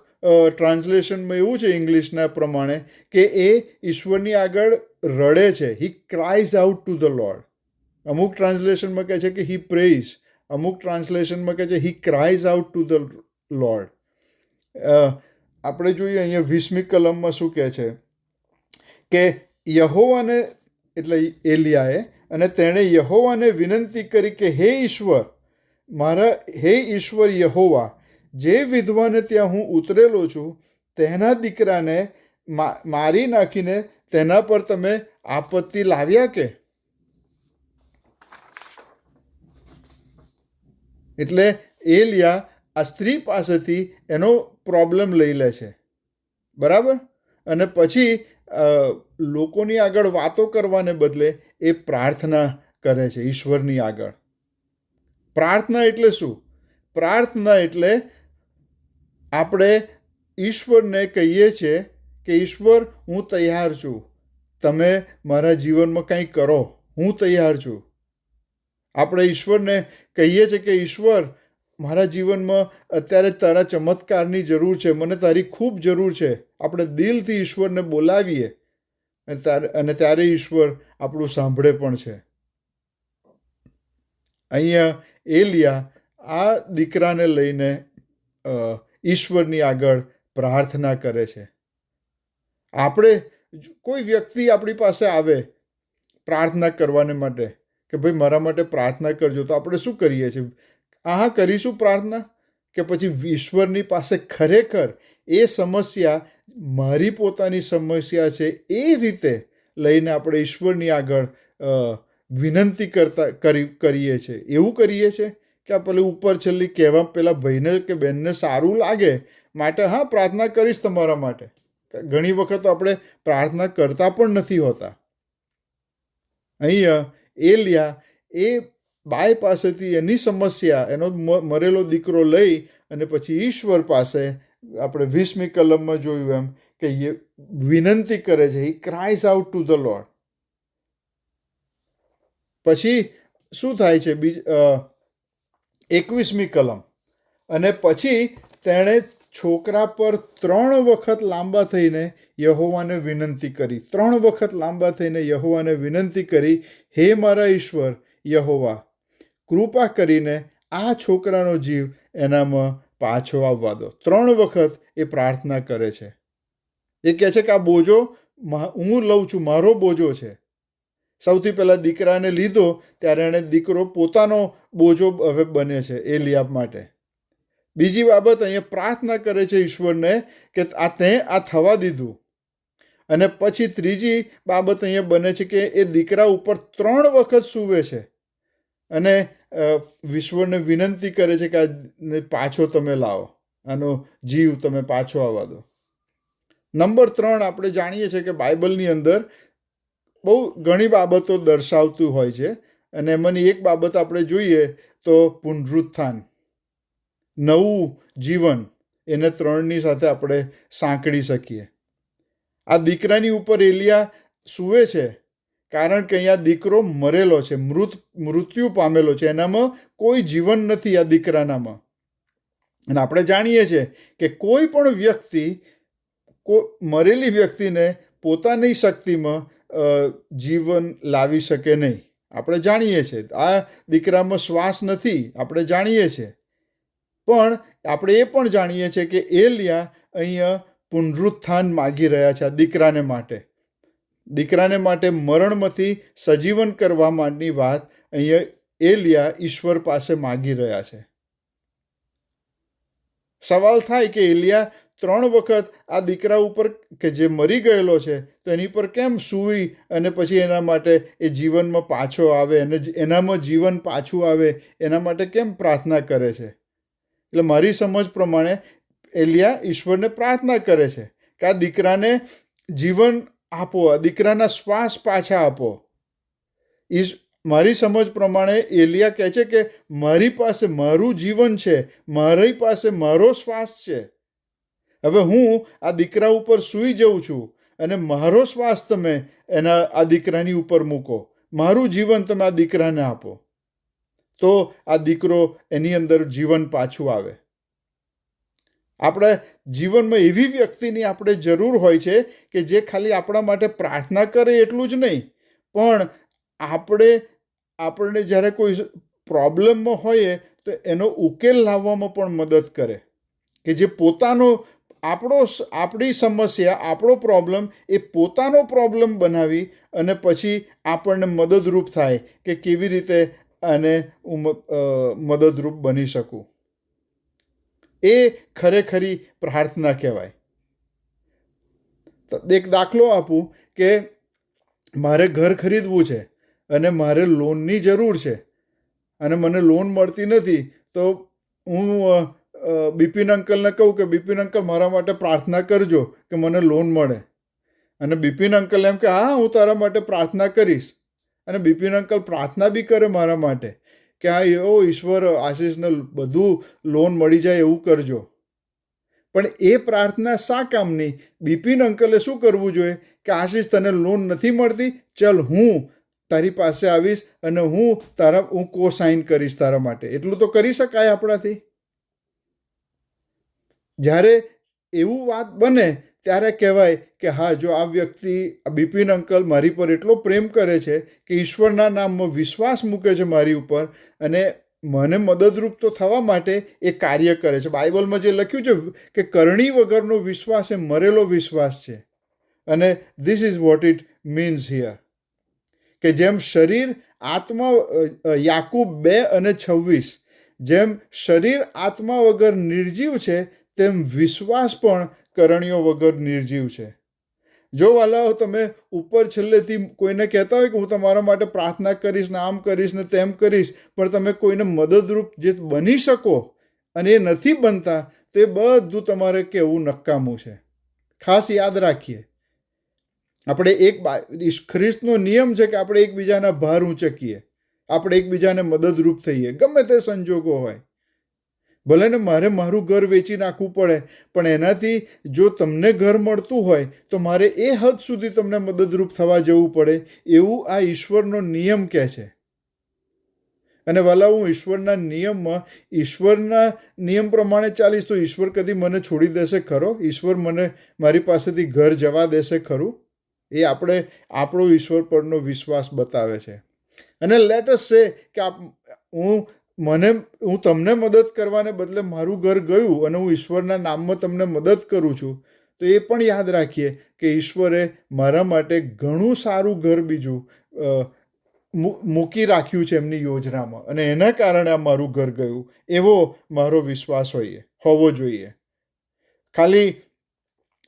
ટ્રાન્સલેશનમાં એવું છે ઇંગ્લિશના પ્રમાણે કે એ ઈશ્વરની આગળ રડે છે. He cries out to the Lord. અમુક ટ્રાન્સલેશનમાં કહે છે કે હી પ્રેઇઝ. અમુક ટ્રાન્સલેશનમાં કહે છે he cries out to the Lord. આપણે જોઈએ અહીંયા 20મી કલમમાં શું કહે છે કે યહોવાને, એટલે એલિયાએ, અને તેણે યહોવાને વિનંતી કરી કે હે ઈશ્વર યહોવા, જે વિધવાને ત્યાં હું ઉતરેલો છું તેના દીકરાને મારી નાખીને તેના પર તમે આપત્તિ લાવ્યા કે? એટલે એલિયા આ સ્ત્રી પાસેથી એનો પ્રોબ્લેમ લઈ લે છે, બરાબર? અને પછી લોકોની આગળ વાતો કરવાને બદલે એ પ્રાર્થના કરે છે ઈશ્વરની આગળ. પ્રાર્થના એટલે શું? પ્રાર્થના એટલે આપણે ઈશ્વરને કહીએ છીએ કે ઈશ્વર, હું તૈયાર છું, તમે મારા જીવનમાં કંઈ કરો, હું તૈયાર છું. આપણે ઈશ્વરને કહીએ છીએ કે ઈશ્વર, મારા જીવનમાં અત્યારે તારા ચમત્કારની જરૂર છે, મને તારી ખૂબ જરૂર છે. આપણે દિલથી ઈશ્વરને બોલાવીએ અને ત્યારે ઈશ્વર આપણું સાંભળે પણ છે. અહીંયા એલિયા આ દીકરાને લઈને ઈશ્વરની આગળ પ્રાર્થના કરે છે. આપણે કોઈ વ્યક્તિ આપણી પાસે આવે પ્રાર્થના કરવાને માટે કે ભાઈ મારા માટે પ્રાર્થના કરજો, તો આપણે શું કરીએ છીએ? હા કરીશું પ્રાર્થના, કે પછી ઈશ્વરની પાસે ખરેખર એ સમસ્યા મારી પોતાની સમસ્યા છે એ રીતે લઈને આપણે ઈશ્વરની આગળ વિનંતી કરીએ છીએ? એવું કરીએ છીએ કે આ પેલું ઉપર છેલ્લી કહેવા પેલા ભાઈને કે બહેનને સારું લાગે માટે હા પ્રાર્થના કરીશ તમારા માટે. ઘણી વખત આપણે પ્રાર્થના કરતા પણ નથી હોતા. અહીંયા એલિયા એ બાઈ પાસેથી એની સમસ્યા, એનો મરેલો દીકરો લઈ અને પછી ઈશ્વર પાસે, આપણે 20મી કલમમાં જોયું એમ કે વિનંતી કરે છે. He cries out to the Lord. પછી શું થાય છે? 21મી કલમ. અને પછી તેણે છોકરા પર 3 વખત લાંબા થઈને યહોવાને વિનંતી કરી. 3 વખત લાંબા થઈને યહોવાને વિનંતી કરી, હે મારા ઈશ્વર યહોવા, કૃપા કરીને આ છોકરાનો જીવ એનામાં પાછો આવવા દો. 3 વખત એ પ્રાર્થના કરે છે. એ કહે છે કે આ બોજો હું લઉં છું, મારો બોજો છે. સૌથી પહેલાં દીકરાને લીધો ત્યારે એણે દીકરો પોતાનો બોજો હવે બને છે એલિયા માટે. બીજી બાબત, અહીંયા પ્રાર્થના કરે છે ઈશ્વરને કે તે આ થવા દીધું. અને પછી ત્રીજી બાબત અહીંયા બને છે કે એ દીકરા ઉપર 3 વખત સૂવે છે અને ઈશ્વરને વિનંતી કરે છે કે આ પાછો તમે લાવો, આનો જીવ તમે પાછો આવવા દો. નંબર 3, આપણે જાણીએ છીએ કે બાઇબલની અંદર બહુ ઘણી બાબતો દર્શાવતું હોય છે અને એમાંની એક બાબત આપણે જોઈએ તો પુનરુત્થાન, નવું જીવન. એને 3ની સાથે આપણે સાંકળી શકીએ. આ દીકરાની ઉપર એલિયા સૂવે છે કારણ કે અહીંયા દીકરો મરેલો છે, મૃત્યુ પામેલો છે. એનામાં કોઈ જીવન નથી આ દીકરાનામાં. અને આપણે જાણીએ છીએ કે કોઈ પણ વ્યક્તિ મરેલી વ્યક્તિને પોતાની શક્તિમાં જીવન લાવી શકે નહીં. આપણે જાણીએ છીએ આ દીકરામાં શ્વાસ નથી, આપણે જાણીએ છીએ. પણ આપણે એ પણ જાણીએ છીએ કે એલિયા અહીંયા પુનરુત્થાન માગી રહ્યા છે આ દીકરાને માટે. દીકરાને માટે મરણમાંથી સજીવન કરવા માટેની વાત અહીંયા એલિયા ઈશ્વર પાસે માગી રહ્યા છે. સવાલ થાય કે એલિયા 3 વખત આ દીકરા ઉપર કે જે મરી ગયેલો છે તો એની પર કેમ સૂઈ અને પછી એના માટે એ જીવનમાં પાછો આવે અને એનામાં જીવન પાછું આવે એના માટે કેમ પ્રાર્થના કરે છે? એટલે મારી સમજ પ્રમાણે એલિયા ઈશ્વરને પ્રાર્થના કરે છે કે આ દીકરાને જીવન આપો, આ દીકરાના શ્વાસ પાછા આપો. મારી સમજ પ્રમાણે એલિયા કહે છે કે મારી પાસે મારું જીવન છે, મારી પાસે મારો શ્વાસ છે. હવે હું આ દીકરા ઉપર સૂઈ જઉં છું અને મારો શ્વાસ તમે આ દીકરાની ઉપર મૂકો, મારું જીવન તમે આ દીકરાને આપો, તો આ દીકરો એની અંદર જીવન પાછું આવે. આપણે જીવનમાં એવી વ્યક્તિની આપણે જરૂર હોય છે કે જે ખાલી આપણા માટે પ્રાર્થના કરે એટલું જ નહીં, પણ આપણે જ્યારે કોઈ પ્રોબ્લેમમાં હોઈએ તો એનો ઉકેલ લાવવામાં પણ મદદ કરે. કે જે પોતાનો આપણી સમસ્યા, આપણો પ્રોબ્લેમ એ પોતાનો પ્રોબ્લેમ બનાવી અને પછી આપણને મદદરૂપ થાય કે કેવી રીતે આને મદદરૂપ બની શકું. એ ખરેખરી પ્રાર્થના કહેવાય. એક દાખલો આપું કે મારે ઘર ખરીદવું છે અને મારે લોનની જરૂર છે અને મને લોન મળતી નથી, તો હું બિપિન અંકલને કહું કે બિપિન અંકલ મારા માટે પ્રાર્થના કરજો કે મને લોન મળે. અને બિપિન અંકલ એમ કે હા હું તારા માટે પ્રાર્થના કરીશ. અને બિપિન અંકલ પ્રાર્થના બી કરે મારા માટે કે હા ઈશ્વર આશીષને બધું લોન મળી જાય એવું કરજો. પણ એ પ્રાર્થના શા કામની? બિપિન અંકલે શું કરવું જોઈએ કે આશીષ તને લોન નથી મળતી, ચલ હું તારી પાસે આવીશ અને હું કોસાઇન કરીશ તારા માટે. એટલું તો કરી શકાય આપણાથી. જ્યારે એવું વાત બને ત્યારે કહેવાય કે હા, જો આ વ્યક્તિ બિપિન અંકલ મારી પર એટલો પ્રેમ કરે છે કે ઈશ્વરના નામમાં વિશ્વાસ મૂકે છે મારી ઉપર, અને મને મદદરૂપ તો થવા માટે એ કાર્ય કરે છે. બાઇબલમાં જે લખ્યું છે કે કરણી વગરનો વિશ્વાસ એ મરેલો વિશ્વાસ છે. અને this is what it means here. કે જેમ શરીર આત્મા, યાકૂબ 2:26, જેમ શરીર આત્મા વગર નિર્જીવ છે તેમ વિશ્વાસ પણ કરણીઓ વગર નિર્જીવ છે. જો વાલાઓ, તમે ઉપર છેલ્લેથી કોઈને કહેતા હોય કે હું તમારા માટે પ્રાર્થના કરીશ ને આમ કરીશ ને તેમ કરીશ, પણ તમે કોઈને મદદરૂપ જે બની શકો અને એ નથી બનતા, તો એ બધું તમારે કહેવું નકામું છે. ખાસ યાદ રાખીએ, આપણે ખ્રિસ્તનો નિયમ છે કે આપણે એકબીજાના ભાર ઊંચકીએ, આપણે એકબીજાને મદદરૂપ થઈએ, ગમે તે સંજોગો હોય. ભલે ને મારે મારું ઘર વેચી નાખવું પડે, પણ એનાથી જો તમને ઘર મળતું હોય તો મારે એ હદ સુધી તમને મદદરૂપ થવા જવું પડે, એવું આ ઈશ્વરનો નિયમ કહે છે. અને વાલા, હું ઈશ્વરના નિયમ પ્રમાણે ચાલીશ તો ઈશ્વર કદી મને છોડી દેશે ખરો? ઈશ્વર મને મારી પાસેથી ઘર જવા દેશે ખરું? એ આપણો ઈશ્વર પરનો વિશ્વાસ બતાવે છે. અને લેટ અસ સે કે હું તમને મદદ કરવાને બદલે મારું ઘર ગયું અને હું ઈશ્વરના નામમાં તમને મદદ કરું છું, તો એ પણ યાદ રાખીએ કે ઈશ્વરે મારા માટે ઘણું સારું ઘર બીજું મૂકી રાખ્યું છે એમની યોજનામાં, અને એના કારણે આ મારું ઘર ગયું. એવો મારો વિશ્વાસ હોવો જોઈએ. ખાલી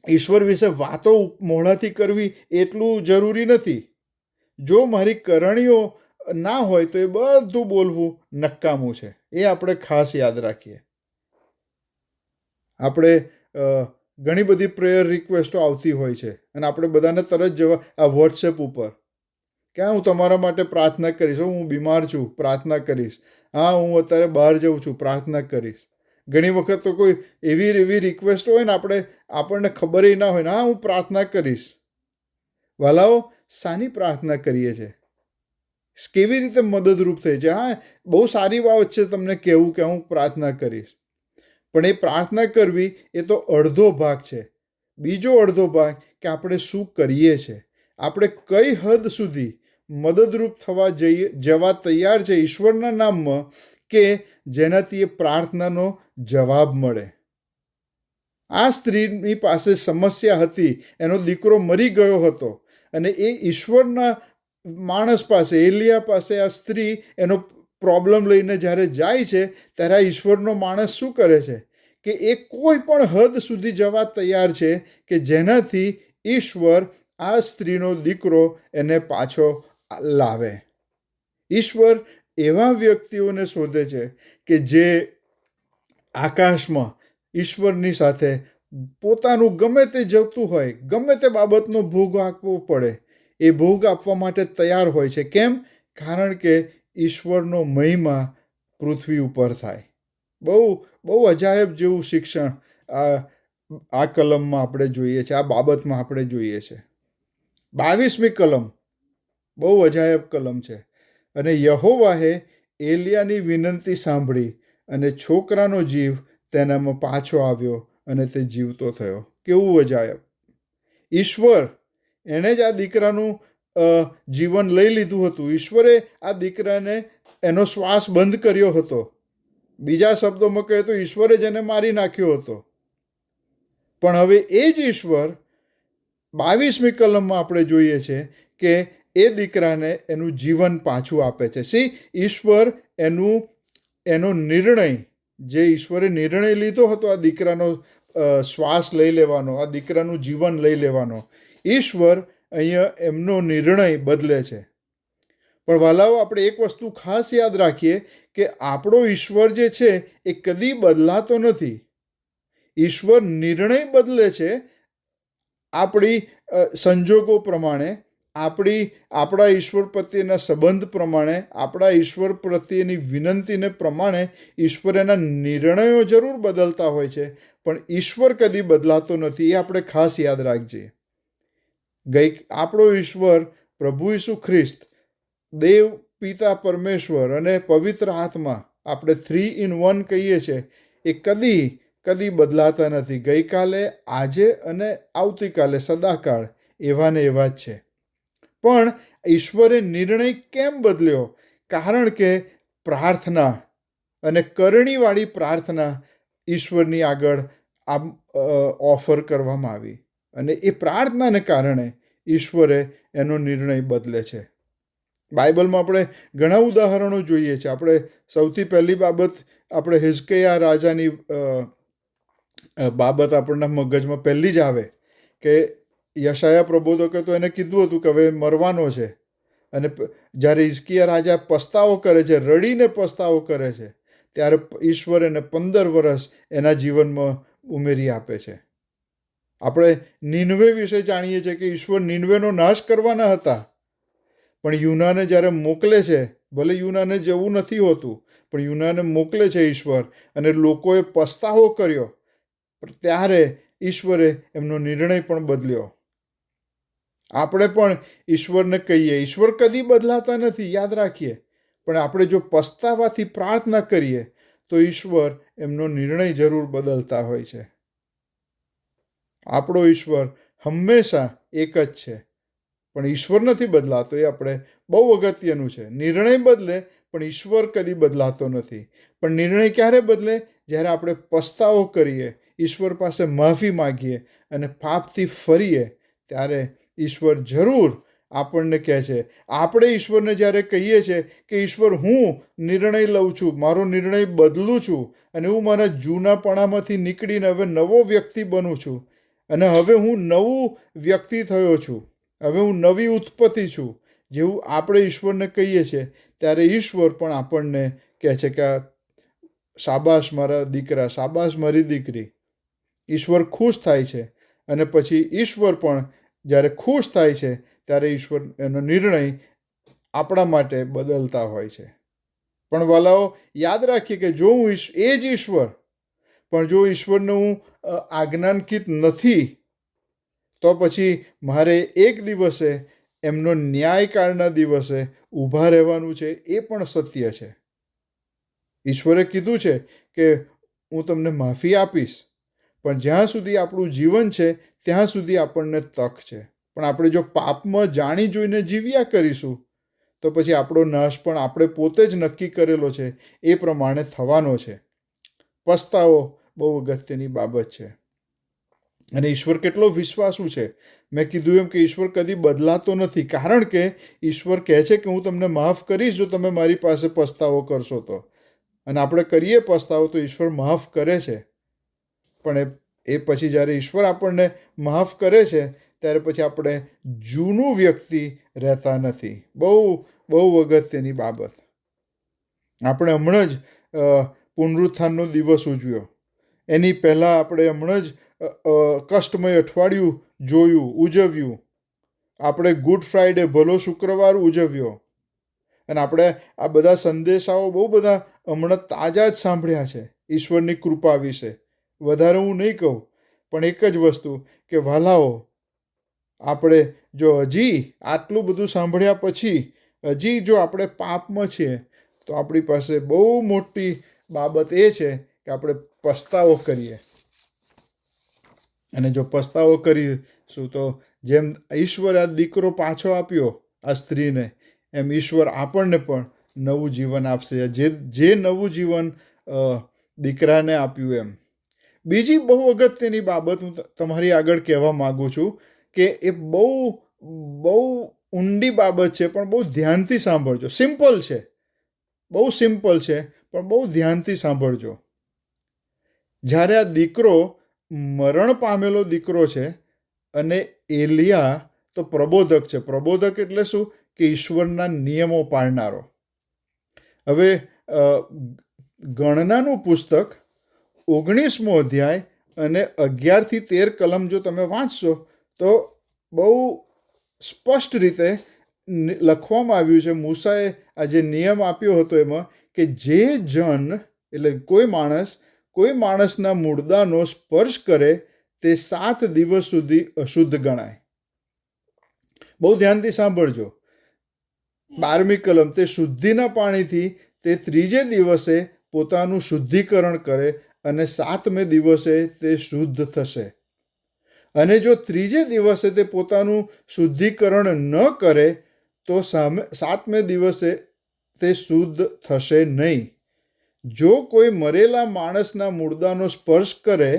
ઈશ્વર વિશે વાતો મોઢાથી કરવી એટલું જરૂરી નથી. જો મારી કરણીઓ ના હોય તો એ બધું બોલવું નકામું છે. એ આપણે ખાસ યાદ રાખીએ. આપણે ઘણી બધી પ્રેયર રિક્વેસ્ટો આવતી હોય છે અને આપણે બધાને તરત જવા આ વોટ્સએપ ઉપર કે હું તમારા માટે પ્રાર્થના કરીશ, હું બીમાર છું, પ્રાર્થના કરીશ, હા હું અત્યારે બહાર જઉં છું, પ્રાર્થના કરીશ. ઘણી વખત તો કોઈ એવી રિક્વેસ્ટ હોય ને આપણને ખબર ના હોય ને, હા હું પ્રાર્થના કરીશ. વાલાઓ, શાની પ્રાર્થના કરીએ છીએ? કેવી રીતે મદદરૂપ થઈ છે? હા, બહુ સારી બાબત છે તમને કહેવું કે હું પ્રાર્થના કરીશ, પણ એ પ્રાર્થના કરવી એ તો અડધો ભાગ છે. બીજો અડધો ભાગ કે આપણે શું કરીએ છીએ, આપણે કઈ હદ સુધી મદદરૂપ જવા તૈયાર છે ઈશ્વરના નામમાં, કે જેનાથી એ પ્રાર્થનાનો જવાબ મળે. આ સ્ત્રીની પાસે સમસ્યા હતી, એનો દીકરો મરી ગયો હતો, અને એ ઈશ્વરના માણસ પાસે, એલિયા પાસે આ સ્ત્રી એનો પ્રોબ્લેમ લઈને જ્યારે જાય છે, ત્યારે આ ઈશ્વરનો માણસ શું કરે છે કે એ કોઈ પણ હદ સુધી જવા તૈયાર છે કે જેનાથી ઈશ્વર આ સ્ત્રીનો દીકરો એને પાછો લાવે. ઈશ્વર એવા વ્યક્તિઓને શોધે છે કે જે આકાશમાં ઈશ્વરની સાથે પોતાનું ગમે તે જતું હોય, ગમે તે બાબતનો ભોગ આપવો પડે, એ ભોગ આપવા માટે તૈયાર હોય છે. કેમ? કારણ કે ઈશ્વરનો મહિમા પૃથ્વી ઉપર થાય. બહુ અજાયબ જેવું શિક્ષણ આ કલમમાં આપણે જોઈએ છે, આ બાબતમાં આપણે જોઈએ છે. 22મી કલમ બહુ અજાયબ કલમ છે. અને યહોવાએ એલિયાની વિનંતી સાંભળી અને છોકરાનો જીવ તેનામાં પાછો આવ્યો અને તે જીવતો થયો. કેવું અજાયબ! ઈશ્વર એણે જ આ દીકરાનું જીવન લઈ લીધું હતું. ઈશ્વરે આ દીકરાને એનો શ્વાસ બંધ કર્યો હતો. બીજા શબ્દોમાં કહે તો ઈશ્વરે જ એને મારી નાખ્યો હતો. પણ હવે એ જ ઈશ્વર 22મી કલમમાં આપણે જોઈએ છે કે એ દીકરાને એનું જીવન પાછું આપે છે. ઈશ્વર એનો નિર્ણય, જે ઈશ્વરે નિર્ણય લીધો હતો આ દીકરાનો શ્વાસ લઈ લેવાનો, આ દીકરાનું જીવન લઈ લેવાનો, ઈશ્વર અહીંયા એમનો નિર્ણય બદલે છે. પણ વાલાઓ, આપણે એક વસ્તુ ખાસ યાદ રાખીએ કે આપણો ઈશ્વર જે છે એ કદી બદલાતો નથી. ઈશ્વર નિર્ણય બદલે છે આપણી સંજોગો પ્રમાણે, આપણા ઈશ્વર પ્રત્યેના સંબંધ પ્રમાણે, આપણા ઈશ્વર પ્રત્યેની વિનંતીને પ્રમાણે ઈશ્વર એના નિર્ણયો જરૂર બદલતા હોય છે, પણ ઈશ્વર કદી બદલાતો નથી. એ આપણે ખાસ યાદ રાખજે. આપણો ઈશ્વર પ્રભુ ઈસુ ખ્રિસ્ત, દેવ પિતા પરમેશ્વર અને પવિત્ર આત્મા, આપણે 3 in 1 કહીએ છીએ, એ કદી બદલાતા નથી. ગઈકાલે, આજે અને આવતીકાલે સદાકાળ એવા ને એવા જ છે. પણ ઈશ્વરે નિર્ણય કેમ બદલ્યો? કારણ કે પ્રાર્થના અને કરણીવાળી પ્રાર્થના ઈશ્વરની આગળ ઓફર કરવામાં આવી, અને એ પ્રાર્થનાને કારણે ઈશ્વરે એનો નિર્ણય બદલે છે. બાઇબલમાં આપણે ઘણા ઉદાહરણો જોઈએ છે. આપણે સૌથી પહેલી બાબત, આપણે હિઝકિયા રાજાની બાબત આપણના મગજમાં પહેલી જ આવે કે યશાયા પ્રબોધકે તો એને કીધું હતું કે હવે મરવાનો છે, અને જ્યારે હિઝકિયા રાજા પસ્તાવો કરે છે, રડીને પસ્તાવો કરે છે, ત્યારે ઈશ્વર એને 15 વર્ષ એના જીવનમાં ઉમેરી આપે છે. આપણે નીનવે વિશે જાણીએ છીએ કે ઈશ્વર નીનવેનો નાશ કરવાના હતા, પણ યુનાને જ્યારે મોકલે છે, ભલે યુનાને જવું નથી હોતું, પણ યુનાને મોકલે છે ઈશ્વર, અને લોકોએ પસ્તાવો કર્યો, ત્યારે ઈશ્વરે એમનો નિર્ણય પણ બદલ્યો. આપણે પણ ઈશ્વરને કહીએ, ઈશ્વર કદી બદલાતા નથી, યાદ રાખીએ, પણ આપણે જો પસ્તાવાથી પ્રાર્થના કરીએ તો ઈશ્વર એમનો નિર્ણય જરૂર બદલતા હોય છે. આપણો ઈશ્વર હંમેશા એક જ છે, પણ ઈશ્વર નથી બદલાતો. એ આપણે બહુ અગત્યનું છે. નિર્ણય બદલે, પણ ઈશ્વર કદી બદલાતો નથી. પણ નિર્ણય ક્યારે બદલે? જ્યારે આપણે પસ્તાવો કરીએ, ઈશ્વર પાસે માફી માગીએ અને પાપથી ફરીએ, ત્યારે ઈશ્વર જરૂર આપણને કહે છે. આપણે ઈશ્વરને જ્યારે કહીએ છીએ કે ઈશ્વર, હું નિર્ણય લઉં છું, મારો નિર્ણય બદલું છું, અને હું મારા જૂનાપણામાંથી નીકળીને હવે નવો વ્યક્તિ બનું છું, અને હવે હું નવું વ્યક્તિ થયો છું, હવે હું નવી ઉત્પત્તિ છું, જેવું આપણે ઈશ્વરને કહીએ છીએ, ત્યારે ઈશ્વર પણ આપણને કહે છે કે શાબાશ મારા દીકરા, શાબાશ મારી દીકરી. ઈશ્વર ખુશ થાય છે, અને પછી ઈશ્વર પણ જ્યારે ખુશ થાય છે, ત્યારે ઈશ્વર એનો નિર્ણય આપણા માટે બદલતા હોય છે. પણ વાલાઓ, યાદ રાખીએ કે જો હું એ જ ઈશ્વર, પણ જો ઈશ્વરને હું આજ્ઞાંકિત નથી, તો પછી મારે એક દિવસે એમનો ન્યાયકાળના દિવસે ઊભા રહેવાનું છે. એ પણ સત્ય છે. ઈશ્વરે કીધું છે કે હું તમને માફી આપીશ, પણ જ્યાં સુધી આપણું જીવન છે ત્યાં સુધી આપણને તક છે. પણ આપણે જો પાપમાં જાણી જોઈને જીવ્યા કરીશું, તો પછી આપણો નાશ પણ આપણે પોતે જ નક્કી કરેલો છે, એ પ્રમાણે થવાનો છે. પસ્તાવો બહુ અગત્યની બાબત છે. અને ઈશ્વર કેટલો વિશ્વાસુ છે. મેં કીધું એમ કે ઈશ્વર કદી બદલાતો નથી, કારણ કે ઈશ્વર કહે છે કે હું તમને માફ કરીશ જો તમે મારી પાસે પસ્તાવો કરશો તો. અને આપણે કરીએ પસ્તાવો તો ઈશ્વર માફ કરે છે. પણ એ પછી જ્યારે ઈશ્વર આપણને માફ કરે છે, ત્યારે પછી આપણે જૂનું વ્યક્તિ રહેતા નથી. બહુ અગત્યની બાબત. આપણે હમણાં જ પુનરુત્થાનનો દિવસ ઉજવ્યો. એની પહેલાં આપણે હમણાં જ કષ્ટમય અઠવાડિયું ઉજવ્યું. આપણે ગુડ ફ્રાઈડે, ભલો શુક્રવાર ઉજવ્યો. અને આપણે આ બધા સંદેશાઓ બહુ બધા હમણાં તાજા જ સાંભળ્યા છે ઈશ્વરની કૃપા વિશે. વધારે હું નહીં કહું, પણ એક જ વસ્તુ કે વાલાઓ, આપણે જો હજી આટલું બધું સાંભળ્યા પછી હજી જો આપણે પાપમાં છીએ, તો આપણી પાસે બહુ મોટી બાબત એ છે કે આપણે પસ્તાવો કરીએ. અને જો પસ્તાવો કરીશું તો જેમ ઈશ્વર આ દીકરો પાછો આપ્યો આ સ્ત્રીને, એમ ઈશ્વર આપણને પણ નવું જીવન આપશે. જે નવું જીવન દીકરાને આપ્યું એમ. બીજી બહુ અગત્યની બાબત હું તમારી આગળ કહેવા માગું છું કે એ બહુ ઊંડી બાબત છે, પણ બહુ ધ્યાનથી સાંભળજો. સિમ્પલ છે, બહુ સિમ્પલ છે, પણ બહુ ધ્યાનથી સાંભળજો. જ્યારે આ દીકરો મરણ પામેલો દીકરો છે, અને એલિયા તો પ્રબોધક છે. પ્રબોધક એટલે શું? કે ઈશ્વરના નિયમો પાળનારો. હવે ગણનાનું પુસ્તક 19મો અધ્યાય અને 11 થી 13 કલમ જો તમે વાંચશો તો બહુ સ્પષ્ટ રીતે લખવામાં આવ્યું છે. મૂસાએ આ જે નિયમ આપ્યો હતો એમાં કે જે જન એટલે કોઈ માણસના મૂળદાનો સ્પર્શ કરે તે 7 દિવસ સુધી અશુદ્ધ ગણાય. બહુ ધ્યાનથી સાંભળજો. 12મી કલમ, તે શુદ્ધિના પાણીથી તે 3જે દિવસે પોતાનું શુદ્ધિકરણ કરે અને 7મે દિવસે તે શુદ્ધ થશે. અને જો 3જે દિવસે તે પોતાનું શુદ્ધિકરણ ન કરે તો 7મે દિવસે તે શુદ્ધ થશે નહીં. જો કોઈ મરેલા માણસના મૂળદાનો સ્પર્શ કરે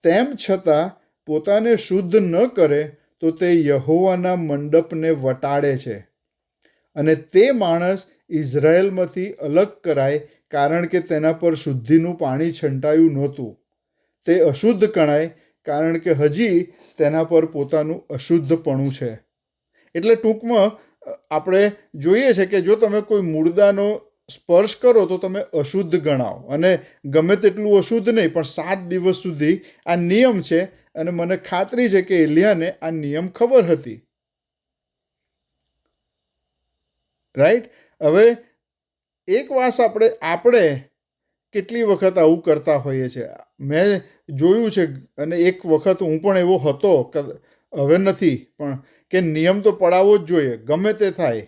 તેમ છતાં પોતાને શુદ્ધ ન કરે તો તે યહોવાના મંડપને વટાડે છે અને તે માણસ ઇઝરાયલમાંથી અલગ કરાય, કારણ કે તેના પર શુદ્ધિનું પાણી છંટાયું નહોતું. તે અશુદ્ધ ગણાય, કારણ કે હજી તેના પર પોતાનું અશુદ્ધપણું છે. એટલે ટૂંકમાં આપણે જોઈએ છે કે જો તમે કોઈ મૂળદાનો સ્પર્શ કરો તો તમે અશુદ્ધ ગણાવો, અને ગમે તેટલું અશુદ્ધ નહીં, પણ 7 દિવસ સુધી આ નિયમ છે. અને મને ખાતરી છે કે એલિયાને આ નિયમ ખબર હતી. રાઈટ? હવે એક વાત આપણે કેટલી વખત આવું કરતા હોઈએ છીએ. મેં જોયું છે, અને એક વખત હું પણ એવો હતો, હવે નથી, પણ કે નિયમ તો પડાવવો જ જોઈએ, ગમે તે થાય.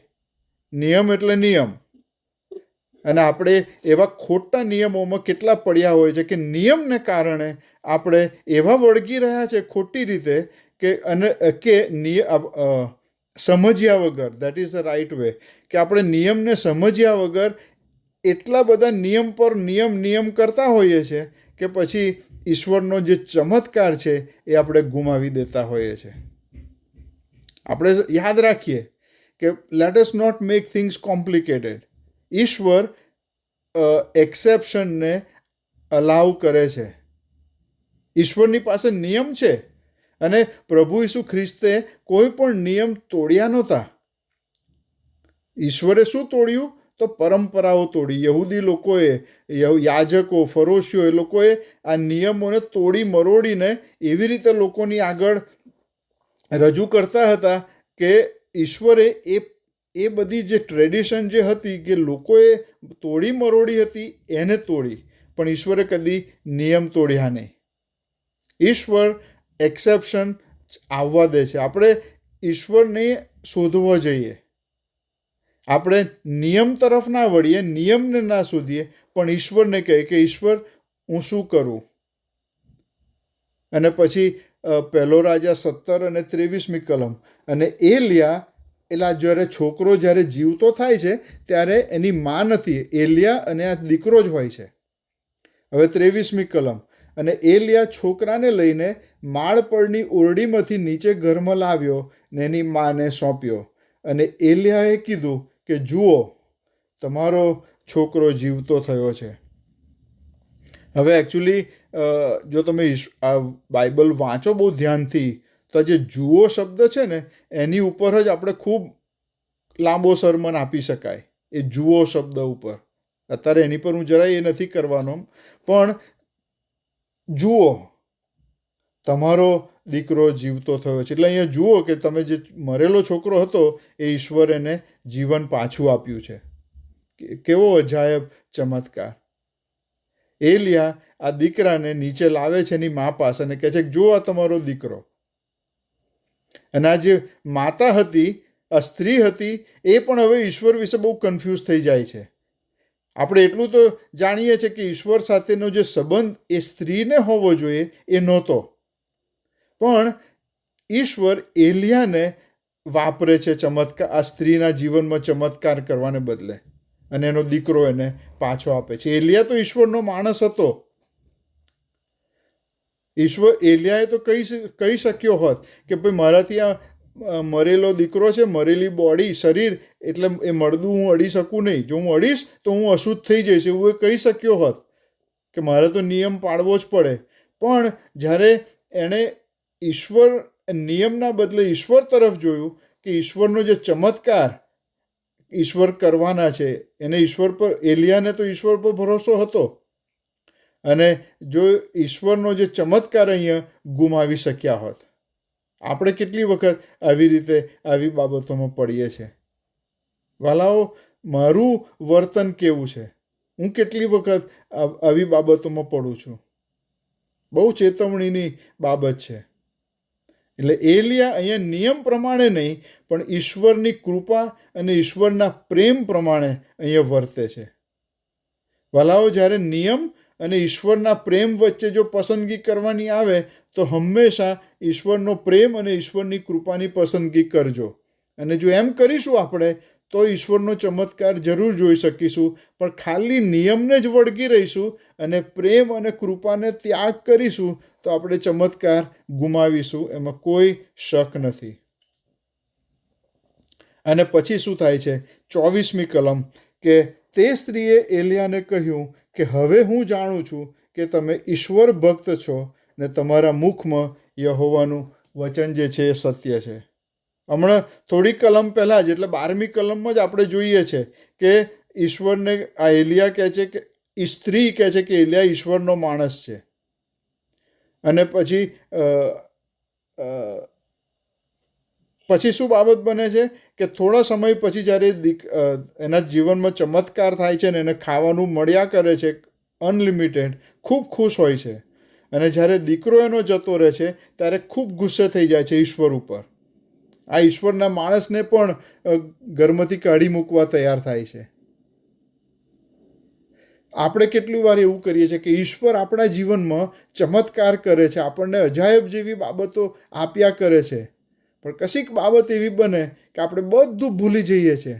નિયમ એટલે નિયમ. અને આપણે એવા ખોટા નિયમોમાં કેટલા પડ્યા હોય છે કે નિયમને કારણે આપણે એવા વળગી રહ્યા છે ખોટી રીતે કે સમજ્યા વગર, that is the right way, કે આપણે નિયમને સમજ્યા વગર એટલા બધા નિયમ પર નિયમ કરતા હોઈએ છીએ કે પછી ઈશ્વરનો જે ચમત્કાર છે એ આપણે ગુમાવી દેતા હોઈએ છીએ. આપણે યાદ રાખીએ કે let us not make things complicated. ઈશ્વર એક્સેપ્શનને અલાઉ કરે છે. ઈશ્વરની પાસે નિયમ છે, અને પ્રભુ ઈસુ ખ્રિસ્તે કોઈ પણ નિયમ તોડ્યા નહોતા. ઈશ્વરે શું તોડ્યું? તો પરંપરાઓ તોડી. યહૂદી લોકોએ, યાજકો, ફરોશીઓ, એ લોકોએ આ નિયમોને તોડી મરોડીને એવી રીતે લોકોની આગળ રજૂ કરતા હતા કે ઈશ્વરે એ બધી જે ટ્રેડિશન જે હતી કે લોકોએ તોડી મરોડી હતી એને તોડી, પણ ઈશ્વરે કદી નિયમ તોડ્યા નહીં. ઈશ્વર એક્સેપ્શન આવવા દે છે. આપણે ઈશ્વરને શોધવા જોઈએ. આપણે નિયમ તરફ ના વળીએ, નિયમને ના શોધીએ, પણ ઈશ્વરને કહે કે ઈશ્વર હું શું કરું? અને પછી 1 રાજા 17 અને 23મી કલમ, અને એલિયા જ્યારે છોકરો જ્યારે જીવતો થાય છે ત્યારે એની માં નથી, એલિયા અને આ દીકરો જ હોય છે. હવે 23મી કલમ, અને એલિયા છોકરાને લઈને માળ પરની ઓરડીમાંથી નીચે ઘરમાં લાવ્યો ને એની માને સોંપ્યો. અને એલિયાએ કીધું કે જુઓ, તમારો છોકરો જીવતો થયો છે. હવે એકચ્યુઅલી જો તમે આ બાઇબલ વાંચો બહુ ધ્યાનથી, તો જે જુઓ શબ્દ છે ને એની ઉપર જ આપણે ખૂબ લાંબો સરમન આપી શકાય, એ જુઓ શબ્દ ઉપર. અત્યારે એની પર હું જરાય એ નથી કરવાનો, પણ જુઓ, તમારો દીકરો જીવતો થયો છે. એટલે અહીંયા જુઓ કે તમે જે મરેલો છોકરો હતો એ ઈશ્વર એને જીવન પાછું આપ્યું છે. કેવો અજાયબ ચમત્કાર! એલિયા આ દીકરાને નીચે લાવે છે એની મા પાસે અને કહે છે કે જુઓ, આ તમારો દીકરો. અને આ જે માતા હતી, આ સ્ત્રી હતી, એ પણ હવે ઈશ્વર વિશે બહુ કન્ફ્યુઝ થઈ જાય છે. આપણે એટલું તો જાણીએ છીએ કે ઈશ્વર સાથેનો જે સંબંધ એ સ્ત્રીને હોવો જોઈએ એ નહોતો, પણ ઈશ્વર એલિયાને વાપરે છે ચમત્કાર, આ સ્ત્રીના જીવનમાં ચમત્કાર કરવાને બદલે, અને એનો દીકરો એને પાછો આપે છે. એલિયા તો ઈશ્વરનો માણસ હતો. એલિયાએ તો કહી શક્યો હોત કે ભાઈ મારાથી આ મરેલો દીકરો છે, મરેલી બોડી, શરીર, એટલે એ મળદું હું અડી શકું નહીં, જો હું અડીશ તો હું અશુદ્ધ થઈ જઈશ, એવું એ કહી શક્યો હોત કે મારે તો નિયમ પાળવો જ પડે. પણ જ્યારે એણે નિયમના બદલે ઈશ્વર તરફ જોયું કે ઈશ્વરનો જે ચમત્કાર ઈશ્વર કરવાના છે, એને એલિયાને તો ઈશ્વર પર ભરોસો હતો, અને જો ઈશ્વરનો જે ચમત્કાર અહીંયા ગુમાવી શક્યા હોત. આપણે કેટલી વખત આવી રીતે આવી બાબતોમાં પડીએ છીએ? વાલાઓ, મારું વર્તન કેવું છે? હું કેટલી વખત આવી બાબતોમાં પડું છું? બહુ ચેતવણીની બાબત છે. એટલે એલિયા અહીંયા નિયમ પ્રમાણે નહીં, પણ ઈશ્વરની કૃપા અને ઈશ્વરના પ્રેમ પ્રમાણે અહીંયા વર્તે છે. વાલાઓ, જ્યારે નિયમ અને ઈશ્વરના પ્રેમ વચ્ચે જો પસંદગી કરવાની આવે તો હંમેશા ઈશ્વરનો પ્રેમ અને ઈશ્વરની કૃપાની પસંદગી કરજો. અને જો એમ કરીશું આપણે તો ઈશ્વરનો ચમત્કાર જરૂર જોઈ શકીશું. પણ ખાલી નિયમને જ વળગી રહીશું અને પ્રેમ અને કૃપાને ત્યાગ કરીશું તો આપણે ચમત્કાર ગુમાવીશું, એમાં કોઈ શક નથી. અને પછી શું થાય છે? 24મી કલમ કે તે સ્ત્રીએ એલિયાને કહ્યું કે હવે હું જાણું છું કે તમે ઈશ્વર ભક્ત છો ને તમારા મુખમાં યહોવાનું વચન જે છે એ સત્ય છે. હમણાં થોડી કલમ પહેલાં જ, એટલે 12મી કલમમાં જ આપણે જોઈએ છે કે ઈશ્વરને આ એલિયા કહે છે કે સ્ત્રી કહે છે કે એલિયા ઈશ્વરનો માણસ છે. અને પછી શું બાબત બને છે કે થોડા સમય પછી જ્યારે એના જીવનમાં ચમત્કાર થાય છે ને એને ખાવાનું મળ્યા કરે છે અનલિમિટેડ, ખૂબ ખુશ હોય છે. અને જ્યારે દીકરો એનો જતો રહે છે ત્યારે ખૂબ ગુસ્સે થઈ જાય છે ઈશ્વર ઉપર. આ ઈશ્વરના માણસને પણ ઘરમાંથી કાઢી મૂકવા તૈયાર થાય છે. આપણે કેટલી વાર એવું કરીએ છીએ કે ઈશ્વર આપણા જીવનમાં ચમત્કાર કરે છે, આપણને અજાયબ જેવી બાબતો આપ્યા કરે છે, પણ કશીક બાબત એવી બને કે આપણે બધું ભૂલી જઈએ છીએ.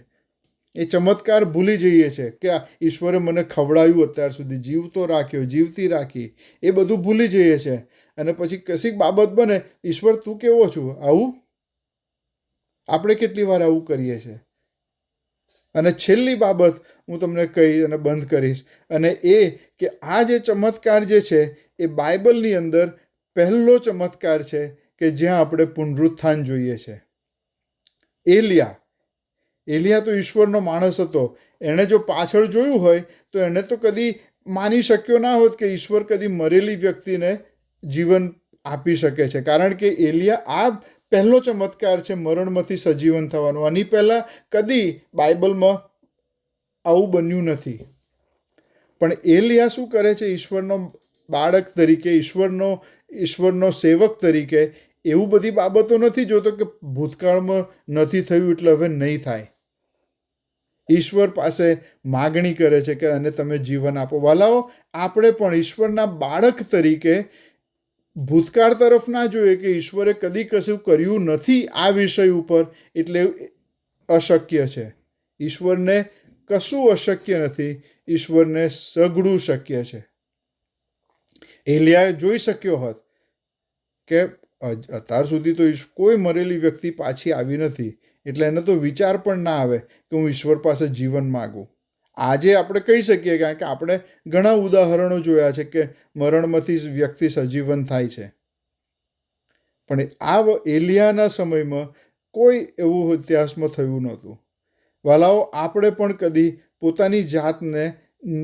એ ચમત્કાર ભૂલી જઈએ છીએ કે ઈશ્વરે મને ખવડાવ્યું, અત્યાર સુધી જીવતો રાખ્યો, જીવતી રાખી, એ બધું ભૂલી જઈએ છીએ. અને પછી કશીક બાબત બને, ઈશ્વર તું કેવો છું? આવું આપણે કેટલી વાર આવું કરીએ છીએ. અને છેલ્લી બાબત હું તમને કહી અને બંધ કરીશ, અને એ કે આ જે ચમત્કાર જે છે એ બાઇબલની અંદર પહેલો ચમત્કાર છે કે જ્યાં આપણે પુનરુત્થાન જોઈએ છે. એલિયા તો ઈશ્વરનો માણસ હતો. એણે જો પાછળ જોયું હોય તો એણે તો કદી માની શક્યો ના હોત કે ઈશ્વર કદી મરેલી વ્યક્તિને જીવન આપી શકે છે. કારણ કે એલિયા આ પહેલો ચમત્કાર છે મરણમાંથી સજીવન થવાનો. આની પહેલાં કદી બાઇબલમાં આવું બન્યું નથી. પણ એલિયા શું કરે છે? ઈશ્વરનો બાળક તરીકે, ઈશ્વરનો સેવક તરીકે એવું બધી બાબતો નથી જોતો કે ભૂતકાળમાં નથી થયું એટલે હવે નહીં થાય. ઈશ્વર પાસે માગણી કરે છે કે અને તમે જીવન આપો. વાલાઓ, આપણે પણ ઈશ્વરના બાળક તરીકે ભૂતકાળ તરફ ના જોઈએ કે ઈશ્વરે કદી કશું કર્યું નથી આ વિષય ઉપર એટલે અશક્ય છે. ઈશ્વરને કશું અશક્ય નથી, ઈશ્વરને સઘળું શક્ય છે. એલિયા જોઈ શક્યો હોત કે અત્યાર સુધી તો કોઈ મરેલી વ્યક્તિ પાછી આવી નથી, એટલે એને તો વિચાર પણ ના આવે કે હું ઈશ્વર પાસે જીવન માગું. આજે આપણે કહી શકીએ કારણ કે આપણે ઘણા ઉદાહરણો જોયા છે કે મરણમાંથી વ્યક્તિ સજીવન થાય છે. પણ આ એલિયાના સમયમાં કોઈ એવું ઇતિહાસમાં થયું નહોતું. વાલાઓ, આપણે પણ કદી પોતાની જાતને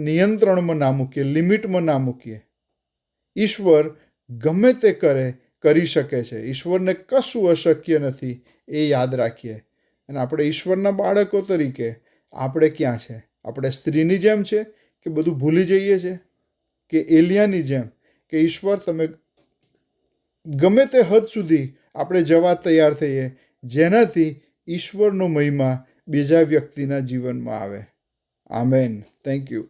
નિયંત્રણમાં ના મૂકીએ, લિમિટમાં ના મૂકીએ. ઈશ્વર ગમે તે કરી શકે છે. ઈશ્વરને કશું અશક્ય નથી, એ યાદ રાખીએ. અને આપણે ઈશ્વરના બાળકો તરીકે આપણે ક્યાં છે? આપણે સ્ત્રીની જેમ છે કે બધું ભૂલી જઈએ છીએ? કે એલિયાની જેમ કે ઈશ્વર તમે ગમે તે હદ સુધી આપણે જવા તૈયાર થઈએ જેનાથી ઈશ્વરનો મહિમા બીજા વ્યક્તિના જીવનમાં આવે. આમેન. Thank you.